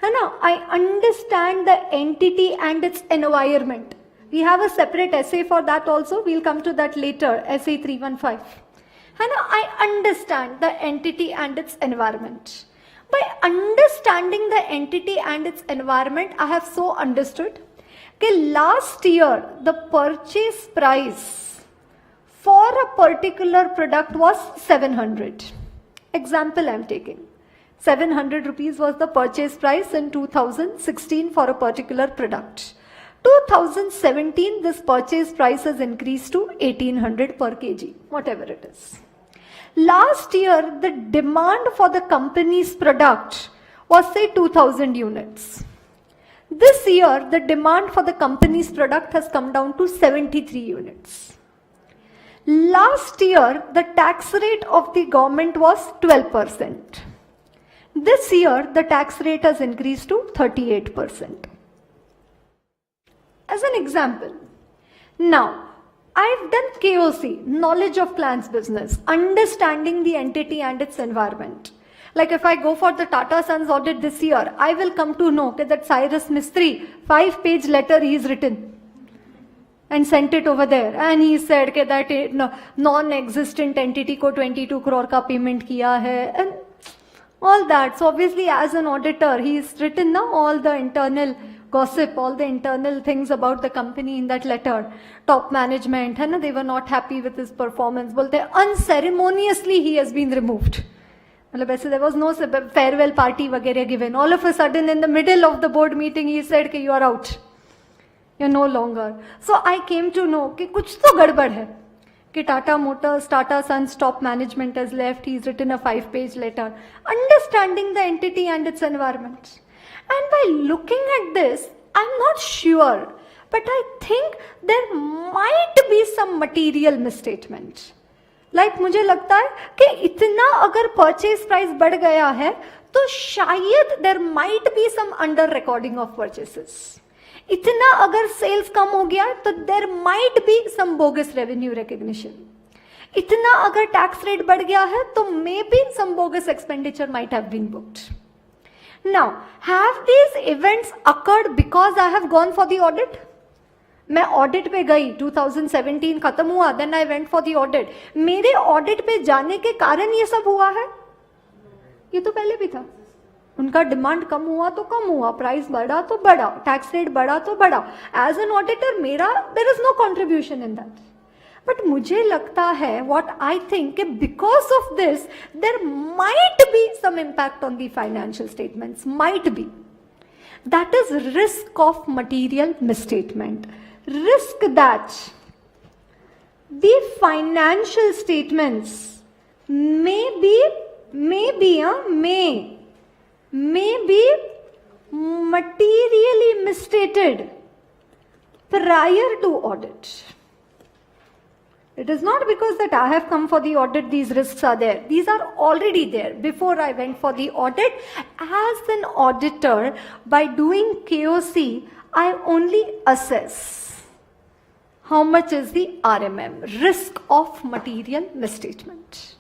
है ना. I understand the entity and its environment. We have a separate essay for that also. We'll come to that later. Essay 315. And I understand the entity and its environment. By understanding the entity and its environment, I have so understood that last year the purchase price for a particular product was 700. Example I am taking. 700 rupees was the purchase price in 2016 for a particular product. 2017, this purchase price has increased to 1800 per kg, whatever it is. Last year, the demand for the company's product was say 2000 units. This year, the demand for the company's product has come down to 73 units. Last year, the tax rate of the government was 12%. This year, the tax rate has increased to 38%. As an example, now, I've done KOC, knowledge of client's business, understanding the entity and its environment. Like if I go for the Tata Sons audit this year, I will come to know that Cyrus Mistry, 5-page letter he's written and sent it over there. And he said that non-existent entity ko 22 crore ka payment kiya hai. And all that. So obviously as an auditor, he's written now all the internal gossip, all the internal things about the company in that letter. Top management, they were not happy with his performance. Bolte, unceremoniously he has been removed. There was no farewell party वगैरह given. All of a sudden in the middle of the board meeting he said कि you are out. You're no longer. So I came to know कि कुछ तो गड़बड़ है. कि Tata Motors, Tata Sons top management has left. He's written a 5-page letter. Understanding the entity and its environment. And by looking at this, I'm not sure. But I think there might be some material misstatement. Like मुझे लगता है कि इतना अगर purchase price बढ़ गया है तो शायद there might be some under recording of purchases. इतना अगर sales कम हो गया तो there might be some bogus revenue recognition. इतना अगर tax rate बढ़ गया है तो maybe some bogus expenditure might have been booked. Now, have these events occurred because I have gone for the audit? मैं ऑडिट पे गई 2017 खत्म हुआ, then I went for the audit. मेरे ऑडिट पे जाने के कारण ये सब हुआ है? ये तो पहले भी था. उनका डिमांड कम हुआ तो कम हुआ, प्राइस बढ़ा तो बढ़ा, टैक्स रेट बढ़ा तो बढ़ा. एज एन ऑडिटर मेरा there is no contribution in that. But मुझे लगता है what I think because of this there might be some impact on the financial statements. Might be. That is risk of material misstatement. Risk that the financial statements may be materially misstated prior to audit. It is not because that I have come for the audit, these risks are there. These are already there before I went for the audit. As an auditor, by doing KOC, I only assess how much is the RMM, risk of material misstatement.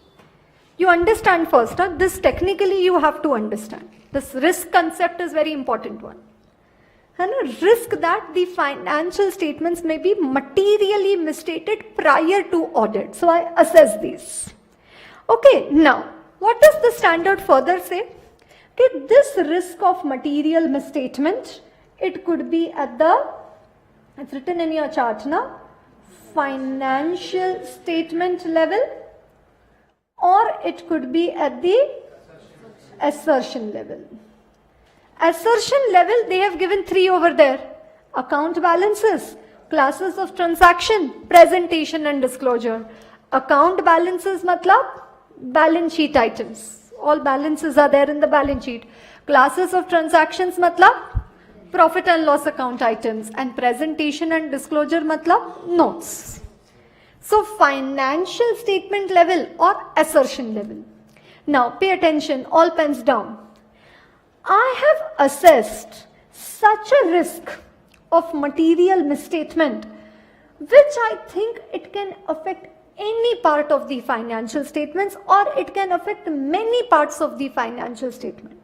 You understand first, this technically you have to understand. This risk concept is very important one. And a risk that the financial statements may be materially misstated prior to audit. So I assess these. Okay, now, what does the standard further say? Okay, this risk of material misstatement, it could be at the, it's written in your chart now, financial statement level, or it could be at the assertion level. Assertion level, they have given 3 over there. Account balances, classes of transaction, presentation and disclosure. Account balances matlab balance sheet items. All balances are there in the balance sheet. Classes of transactions matlab profit and loss account items, and presentation and disclosure matlab notes. So financial statement level or assertion level. Now pay attention, all pens down. I have assessed such a risk of material misstatement which I think it can affect any part of the financial statements, or it can affect many parts of the financial statement.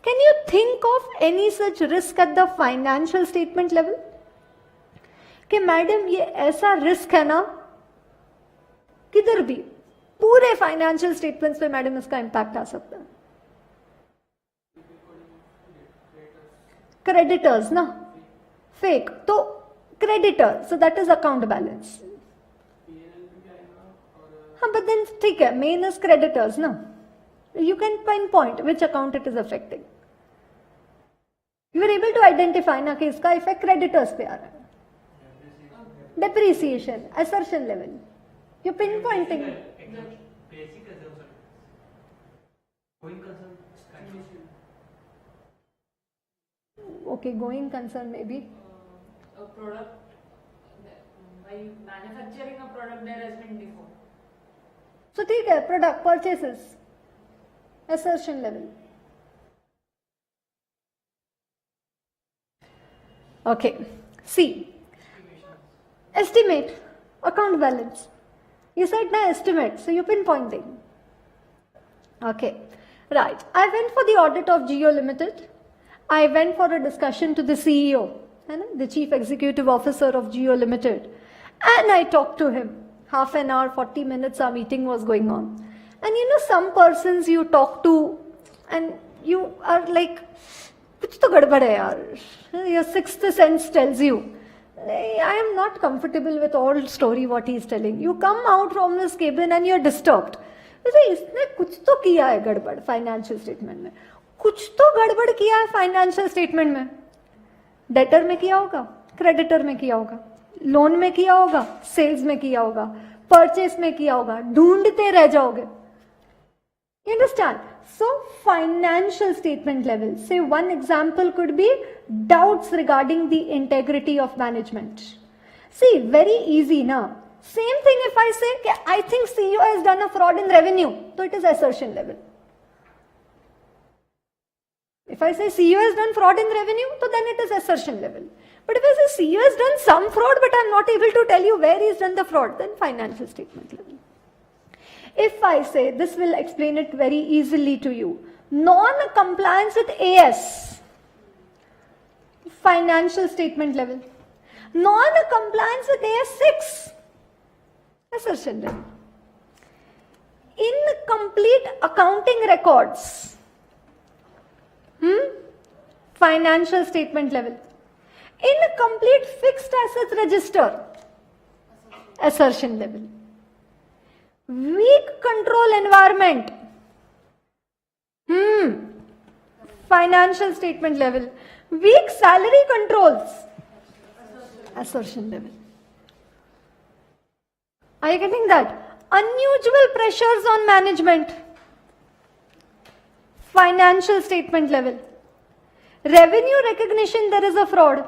Can you think of any such risk at the financial statement level? कि madam ये ऐसा risk है ना, किधर भी पूरे financial statements पे madam इसका इम्पैक्ट आ सकता है. क्रेडिटर्स ना, फेक तो creditor, so that is account balance. हाँ, बट देन ठीक है, मेन इज क्रेडिटर्स ना. You can pinpoint which account it is affecting. You are able to identify ना कि इसका effect creditors पे आ रहा है. Depreciation, assertion level. You're pinpointing. Basic कैसे हो सकता है? कोई concern Okay, going concern maybe. A product, by manufacturing a product there has been default. So ठीक है, product purchases, assertion level. Okay, see, estimate, account balance. You said na estimate, so you're pinpointing. Okay, right. I went for the audit of Geo Limited. I went for a discussion to the CEO, the Chief Executive Officer of Geo Limited, and I talked to him. Half an hour, 40 minutes our meeting was going on. And some persons you talk to and you are like, kuch to gadbad hai yaar. Your sixth sense tells you, I am not comfortable with all story what he is telling. You come out from this cabin and you are disturbed. इसने कुछ तो किया है गड़बड़ financial statement में, कुछ तो गड़बड़ किया है फाइनेंशियल स्टेटमेंट में. डेटर में किया होगा, क्रेडिटर में किया होगा, लोन में किया होगा, सेल्स में किया होगा, परचेस में किया होगा, ढूंढते रह जाओगे. You understand? So financial statement level. Say one example could be doubts regarding the integrity of management. See, very easy na. Same thing if I say, I think CEO has done a fraud in revenue, so it is assertion level. If I say CEO has done fraud in revenue, so then it is assertion level. But if I say CEO has done some fraud, but I am not able to tell you where he has done the fraud, then financial statement level. If I say, this will explain it very easily to you, non-compliance with AS, financial statement level. Non-compliance with AS6, assertion level. Incomplete accounting records, financial statement level. Incomplete fixed assets register, assertion level. Weak control environment, financial statement level. Weak salary controls, assertion level. Are you getting that? Unusual pressures on management, financial statement level. Revenue recognition, there is a fraud,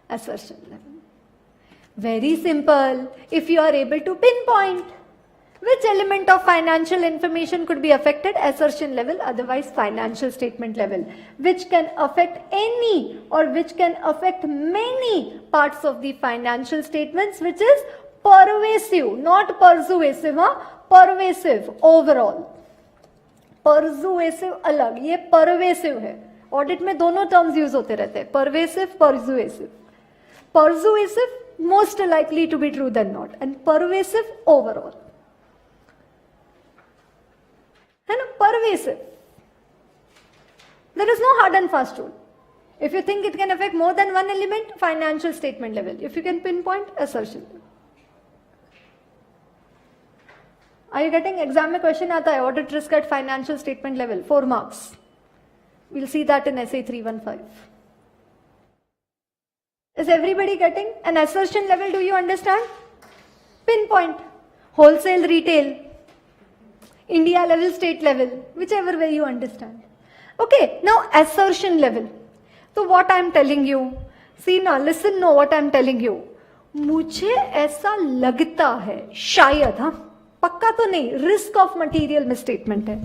assertion level. Very simple. If you are able to pinpoint which element of financial information could be affected, assertion level, otherwise financial statement level, which can affect any or which can affect many parts of the financial statements, which is pervasive, not persuasive, pervasive overall. Persuasive अलग, ये pervasive है. Audit में दोनों terms use होते रहते हैं, pervasive, persuasive. Persuasive most likely to be true than not, and pervasive overall. And pervasive. There is no hard and fast rule. If you think it can affect more than one element, financial statement level. If you can pinpoint, assertion. Are you getting? Exam में question आता है, audit risk at financial statement level, 4 marks. We'll see that in SA 315. Is everybody getting? An assertion level, do you understand? Pinpoint, wholesale, retail, India level, state level, whichever way you understand. Okay, now assertion level. So what I am telling you, see now, listen now what I am telling you. मुझे ऐसा लगता है, शायद, हाँ, पक्का तो नहीं, risk of material misstatement है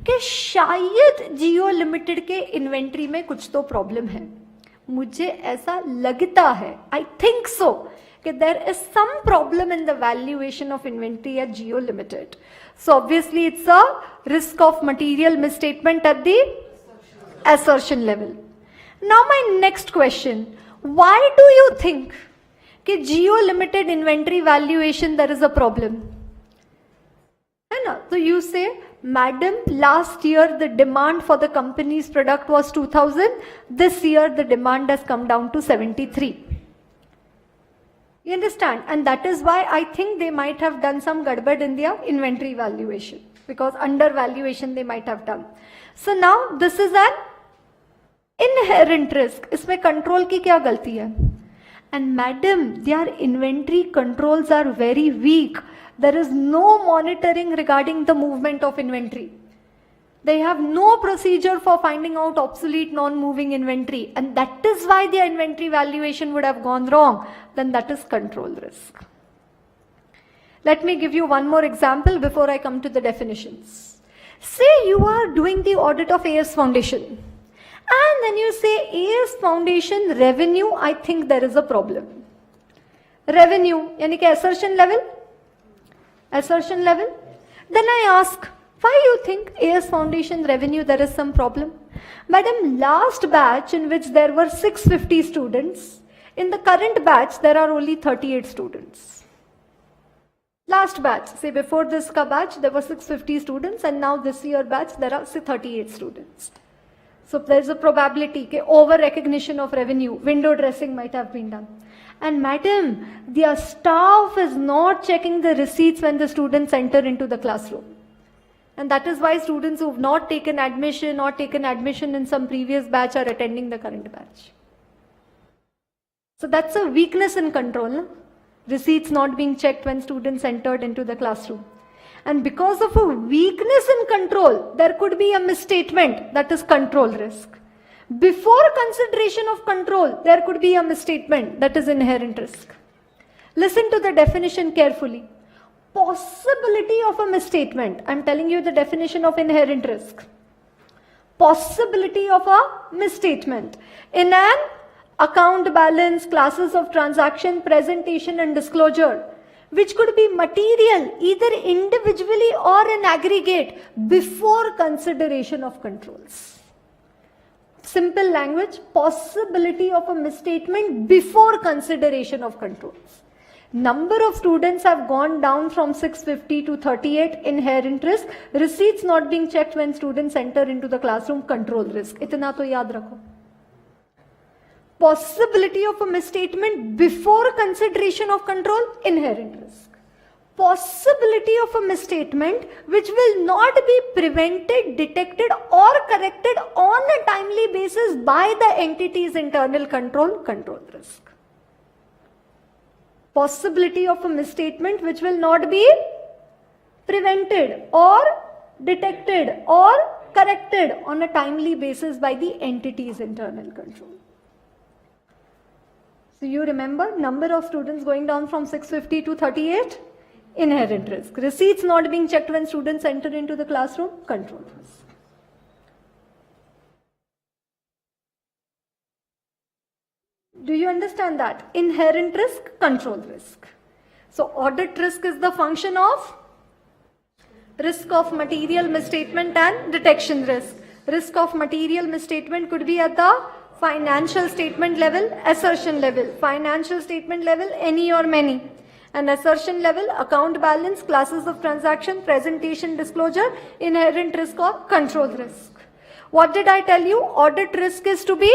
कि शायद जियो लिमिटेड के इन्वेंट्री में कुछ तो प्रॉब्लम है. मुझे ऐसा लगता है, आई थिंक सो, कि there is some problem in the valuation of inventory at Jio limited. So obviously it's a risk of material misstatement at the assertion level. Now my next question, why do you think कि Jio Limited inventory valuation there is a problem? है ना? So you say, madam, last year the demand for the company's product was 2000, this year the demand has come down to 73. You understand? And that is why I think they might have done some gadbad in their inventory valuation, because undervaluation they might have done. So now this is an inherent risk. इसमें control की क्या गलती है? And madam, their inventory controls are very weak. There is no monitoring regarding the movement of inventory. They have no procedure for finding out obsolete non-moving inventory, and that is why their inventory valuation would have gone wrong. Then that is control risk. Let me give you one more example before I come to the definitions. Say you are doing the audit of AS Foundation, and then you say AS Foundation revenue, I think there is a problem. Revenue, yani ki assertion level? Assertion level? Then I ask, why you think AS Foundation revenue there is some problem? Madam, last batch in which there were 650 students, in the current batch there are only 38 students. Last batch, say before this batch there were 650 students, and now this year batch there are 38 students. So there is a probability that over recognition of revenue, window dressing might have been done. And madam, their staff is not checking the receipts when the students enter into the classroom. And that is why students who have not taken admission or taken admission in some previous batch are attending the current batch. So that's a weakness in control. No? Receipts not being checked when students entered into the classroom. And because of a weakness in control, there could be a misstatement, that is control risk. Before consideration of control, there could be a misstatement, that is inherent risk. Listen to the definition carefully. Possibility of a misstatement. I am telling you the definition of inherent risk. Possibility of a misstatement. In an account balance, classes of transaction, presentation and disclosure, which could be material either individually or in aggregate before consideration of controls. Simple language, possibility of a misstatement before consideration of controls. Number of students have gone down from 650 to 38, inherent risk. Receipts not being checked when students enter into the classroom, control risk. Itna to yaad rakho. Possibility of a misstatement before consideration of control, inherent risk. Possibility of a misstatement which will not be prevented, detected or corrected on a timely basis by the entity's internal control, control risk. Possibility of a misstatement which will not be prevented or detected or corrected on a timely basis by the entity's internal control. So you remember number of students going down from 650 to 38, inherent risk. Receipts not being checked when students enter into the classroom, control risk. Do you understand that? Inherent risk, control risk. So audit risk is the function of risk of material misstatement and detection risk. Risk of material misstatement could be at the financial statement level, assertion level. Financial statement level, any or many. And assertion level, account balance, classes of transaction, presentation, disclosure, inherent risk or control risk. What did I tell you? Audit risk is to be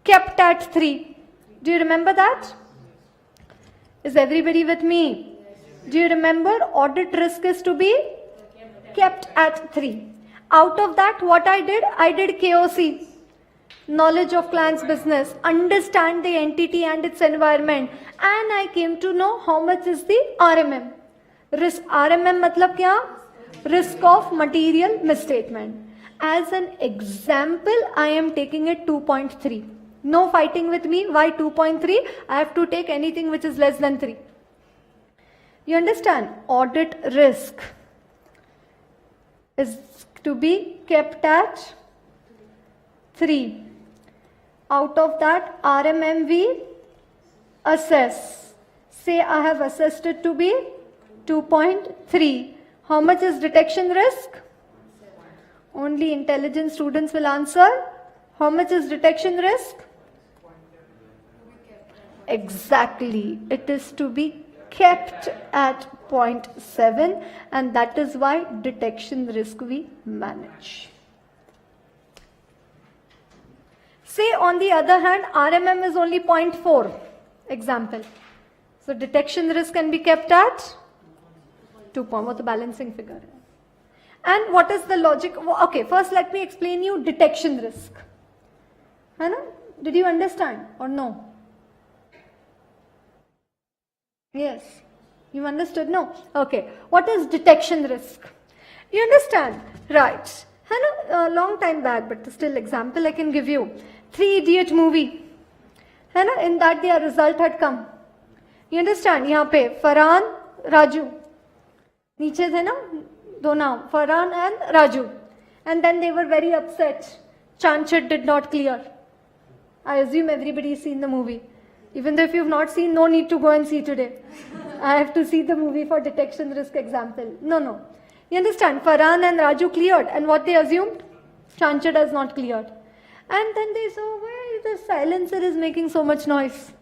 kept at 3. Do you remember that? Is everybody with me? Do you remember? Audit risk is to be kept at 3. Out of that, what I did KOC. Knowledge of client's business, understand the entity and its environment, and I came to know how much is the RMM. Risk RMM matlab kya? Risk of material misstatement. As an example, I am taking it 2.3. No fighting with me. Why 2.3? I have to take anything which is less than 3. You understand? Audit risk is to be kept at 3. Out of that, RMM we assess. Say I have assessed it to be 2.3. How much is detection risk? Only intelligent students will answer. How much is detection risk? Exactly. It is to be kept at 0.7, and that is why detection risk we manage. Say on the other hand, RMM is only 0.4, example. So detection risk can be kept at 2. What the balancing figure is. And what is the logic? Okay, first let me explain you detection risk. Did you understand or no? Yes. You understood? No? Okay. What is detection risk? You understand? Right. A long time back, but still example I can give you. 3 Idiot movie. In that their result had come. You understand? यहाँ पे फरहान राजू नीचे थे ना दो नाम Farhan and Raju, and then they were very upset. Chanchad did not clear. I assume everybody has seen the movie. Even though if you've not seen, no need to go and see today. I have to see the movie for detection risk example. No. You understand? Farhan and Raju cleared, and what they assumed? Chanchad has not cleared. And then they say, why the silencer is making so much noise?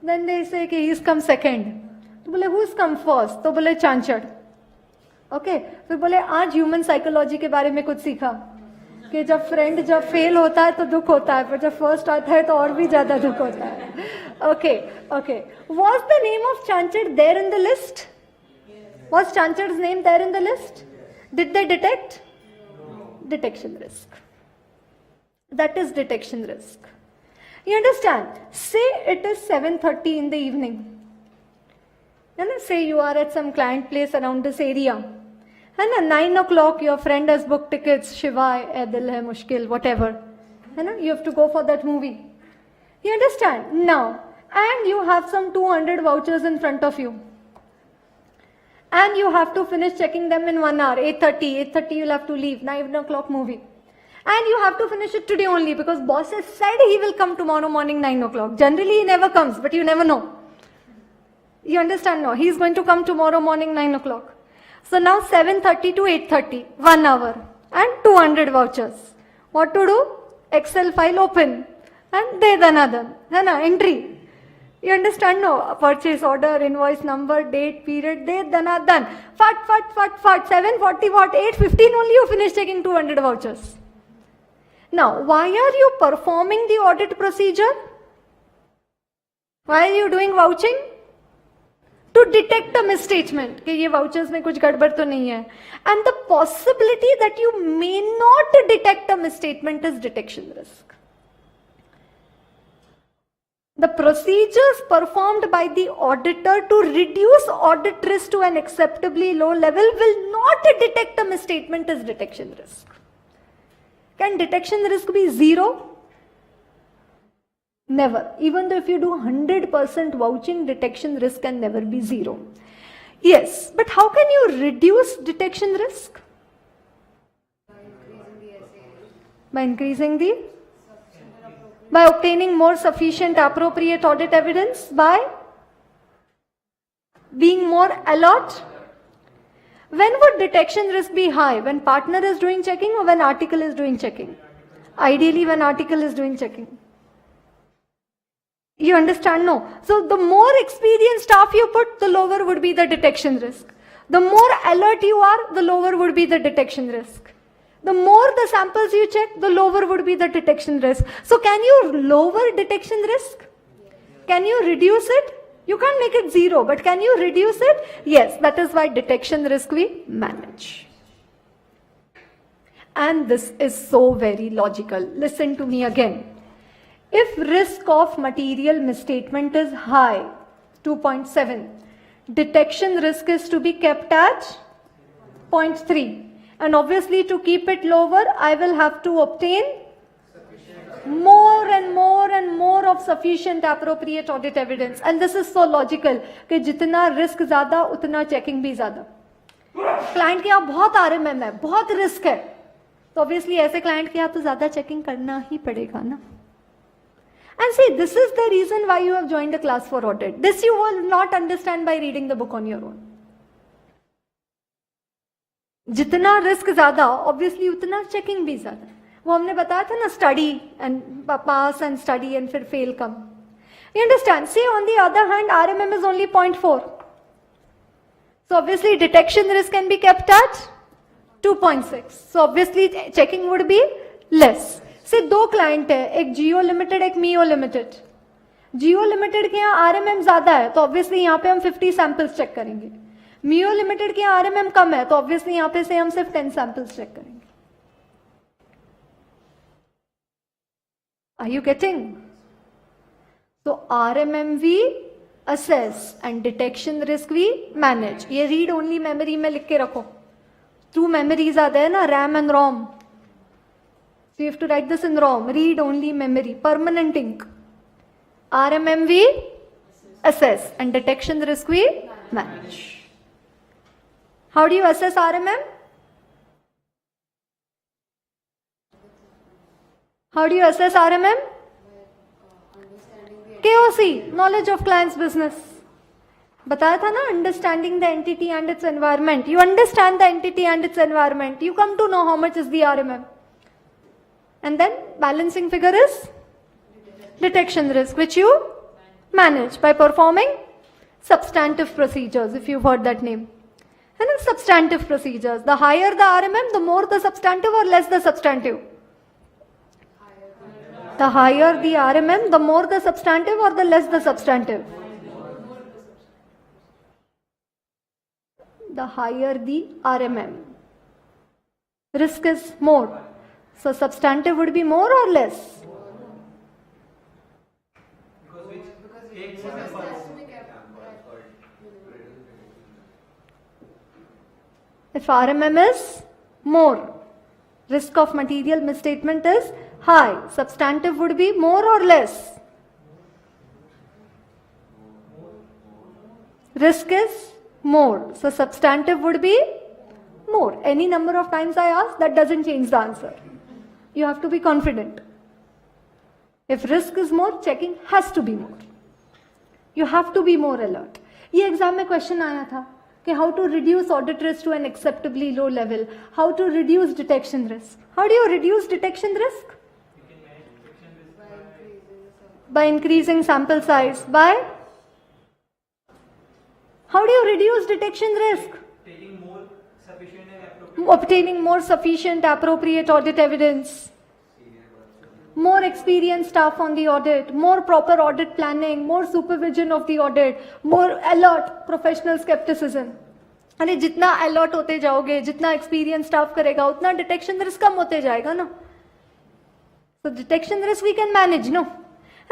Then they say, okay, he's come second. तो बोले who's come first? तो बोले Chanchad. Okay. फिर बोले आज human psychology के बारे में कुछ सीखा कि जब फ्रेंड जब फेल होता है तो दुख होता है, पर जब फर्स्ट आता है तो और भी ज्यादा दुख होता है. Okay. Was the name of Chanchad there in the list? Was Chanchad's name there in the list? Did they detect? Detection risk. That is detection risk. You understand? Say it is 7:30 in the evening. Say you are at some client place around this area. And at 9 o'clock your friend has booked tickets, Shivai, Ae Dil Hai Mushkil, whatever. You have to go for that movie. You understand? Now, and you have some 200 vouchers in front of you. And you have to finish checking them in 1 hour, 8:30 you'll have to leave, 9 o'clock movie. And you have to finish it today only because boss has said he will come tomorrow morning 9 o'clock. Generally he never comes, but you never know. You understand? No, he's going to come tomorrow morning 9 o'clock. So now 7:30 to 8:30, 1 hour and 200 vouchers. What to do? Excel file open and de dana entry. You understand? No, purchase order, invoice number, date, period, de dana done. Fat, 7:40 what, 8:15 only you finish checking 200 vouchers. Now, why are you performing the audit procedure? Why are you doing vouching? To detect a misstatement कि ये vouchers में कुछ गड़बड़ तो नहीं है. And the possibility that you may not detect a misstatement is detection risk. The procedures performed by the auditor to reduce audit risk to an acceptably low level will not detect a misstatement is detection risk. Can detection risk be 0? Never. Even though if you do 100% vouching, detection risk can never be 0. Yes, but how can you reduce detection risk? By increasing the by obtaining more sufficient appropriate audit evidence, by being more alert. When would detection risk be high? When partner is doing checking or when article is doing checking? Ideally when article is doing checking. You understand? No. So the more experienced staff you put, the lower would be the detection risk. The more alert you are, the lower would be the detection risk. The more the samples you check, the lower would be the detection risk. So can you lower detection risk? Can you reduce it? You can't make it 0, but can you reduce it? Yes, that is why detection risk we manage. And this is so very logical. Listen to me again. If risk of material misstatement is high, 2.7, detection risk is to be kept at 0.3. And obviously to keep it lower, I will have to obtain more and more of sufficient appropriate audit evidence. And this is so logical कि जितना risk ज़्यादा उतना checking भी ज़्यादा. Client के यहाँ बहुत RMM है, बहुत risk है, तो obviously ऐसे client के यहाँ तो ज़्यादा checking करना ही पड़ेगा ना. And see, this is the reason why you have joined a class for audit. This you will not understand by reading the book on your own. जितना risk ज़्यादा, obviously उतना checking भी ज़्यादा. वो हमने बताया था ना, study and pass and study and फिर fail come. You understand? See, on the other hand, RMM is only 0.4. So obviously detection risk can be kept at 2.6. So obviously checking would be less. से 2 client है, एक जियो limited, एक मियो limited. जियो limited के यहाँ RMM ज्यादा है, तो obviously यहाँ पे हम 50 सैंपल्स चेक करेंगे. मियो लिमिटेड के यहाँ आरएमएम कम है, तो ऑब्वियसली यहाँ पे से हम सिर्फ 10 सैंपल्स चेक करेंगे. Are you getting? So RMMV assess, and detection risk we manage. ये read only memory में लिख के रखो. Two memories are there ना, RAM and ROM. So you have to write this in ROM. Read only memory, permanent ink. RMM we assess, and detection risk we manage. How do you assess RMM? How do you assess RMM? KOC, knowledge of client's business. बताया था ना, understanding the entity and its environment. You understand the entity and its environment. You come to know how much is the RMM. And then balancing figure is detection risk, which you manage by performing substantive procedures, if you've heard that name. And then substantive procedures. The higher the RMM, the more the substantive or less the substantive? The higher the RMM, the more the substantive or the less the substantive? The higher the RMM. Risk is more. So substantive would be more or less? Because which Because takes it more has efforts. to be kept. If RMM is more, risk of material misstatement is high. Substantive would be more or less? Risk is more. So substantive would be more. Any number of times I ask, that doesn't change the answer. You have to be confident. If risk is more, checking has to be more. You have to be more alert. ये exam में question आया था कि how to reduce audit risk to an acceptably low level, how to reduce detection risk. How do you reduce detection risk? You can manage detection risk By increasing the By increasing sample size. By? How do you reduce detection risk? taking more sufficient and appropriate. Obtaining more sufficient, appropriate audit evidence. More experienced staff on the audit, more proper audit planning, more supervision of the audit, more alert professional skepticism. अरे जितना alert होते जाओगे, जितना experience staff करेगा, उतना detection risk कम होते जाएगा ना. So detection risk we can manage, no?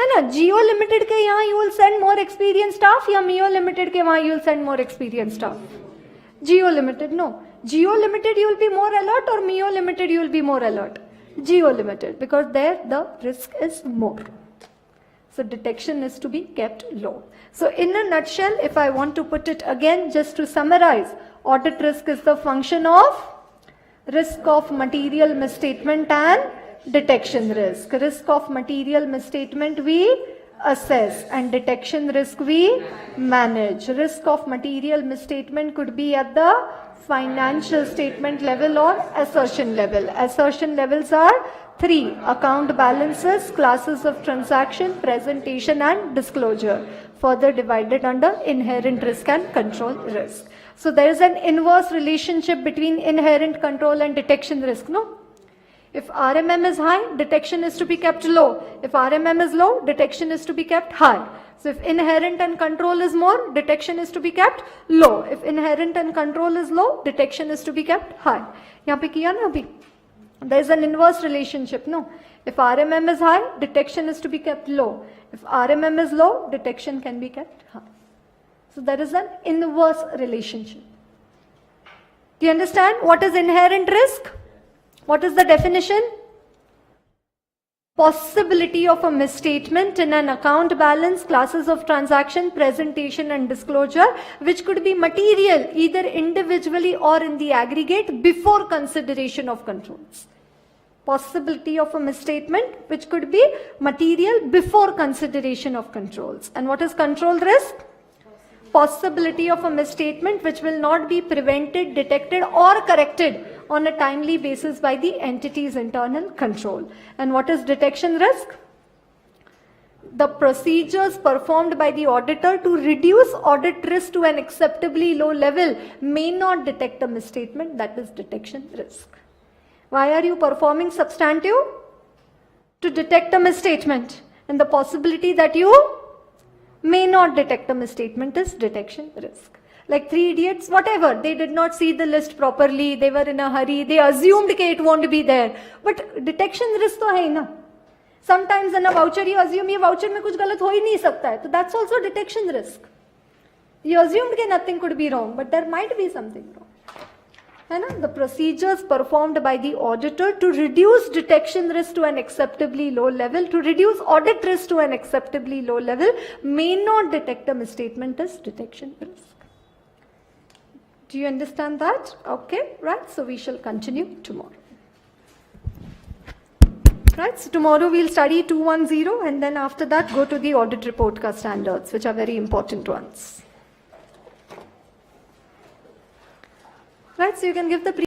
है ना? जियो लिमिटेड के यहाँ you will send more experienced staff या मियो लिमिटेड के वहाँ you will send more experienced staff? Geo Limited, no. Geo Limited you will be more alert, or Mio Limited you will be more alert? Geo Limited, because there the risk is more. So detection is to be kept low. So in a nutshell, if I want to put it again, just to summarize, audit risk is the function of risk of material misstatement and detection risk. Risk of material misstatement we assess, and detection risk we manage. Risk of material misstatement could be at the financial statement level or assertion level. Assertion levels are 3: account balances, classes of transaction, presentation and disclosure, further divided under inherent risk and control risk. So there is an inverse relationship between inherent control and detection risk, no? If RMM is high, detection is to be kept low. If RMM is low, detection is to be kept high. So if inherent and control is more, detection is to be kept low. If inherent and control is low, detection is to be kept high. यहाँ पे किया ना अभी? There is an inverse relationship, no? If RMM is high, detection is to be kept low. If RMM is low, detection can be kept high. So there is an inverse relationship. Do you understand what is inherent risk? What is the definition? Possibility of a misstatement in an account balance, classes of transaction, presentation and disclosure, which could be material either individually or in the aggregate before consideration of controls. Possibility of a misstatement which could be material before consideration of controls. And what is control risk? Possibility of a misstatement which will not be prevented, detected or corrected on a timely basis by the entity's internal control. And what is detection risk? The procedures performed by the auditor to reduce audit risk to an acceptably low level may not detect a misstatement. That is detection risk. Why are you performing substantive? To detect a misstatement. And the possibility that you may not detect a misstatement is detection risk. Like 3 idiots, whatever, they did not see the list properly, they were in a hurry, they assumed that it won't be there. But detection risk to hai na. Sometimes in a voucher you assume ये voucher में कुछ गलत हो ही नहीं सकता है, तो that's also detection risk. You assumed that nothing could be wrong, but there might be something wrong. है ना? The procedures performed by the auditor to reduce detection risk to an acceptably low level, to reduce audit risk to an acceptably low level, may not detect a misstatement as detection risk. Do you understand that? Okay, right? So we shall continue tomorrow. Right, so tomorrow we'll study 210 and then after that go to the audit report ka standards, which are very important ones. Right, so you can give the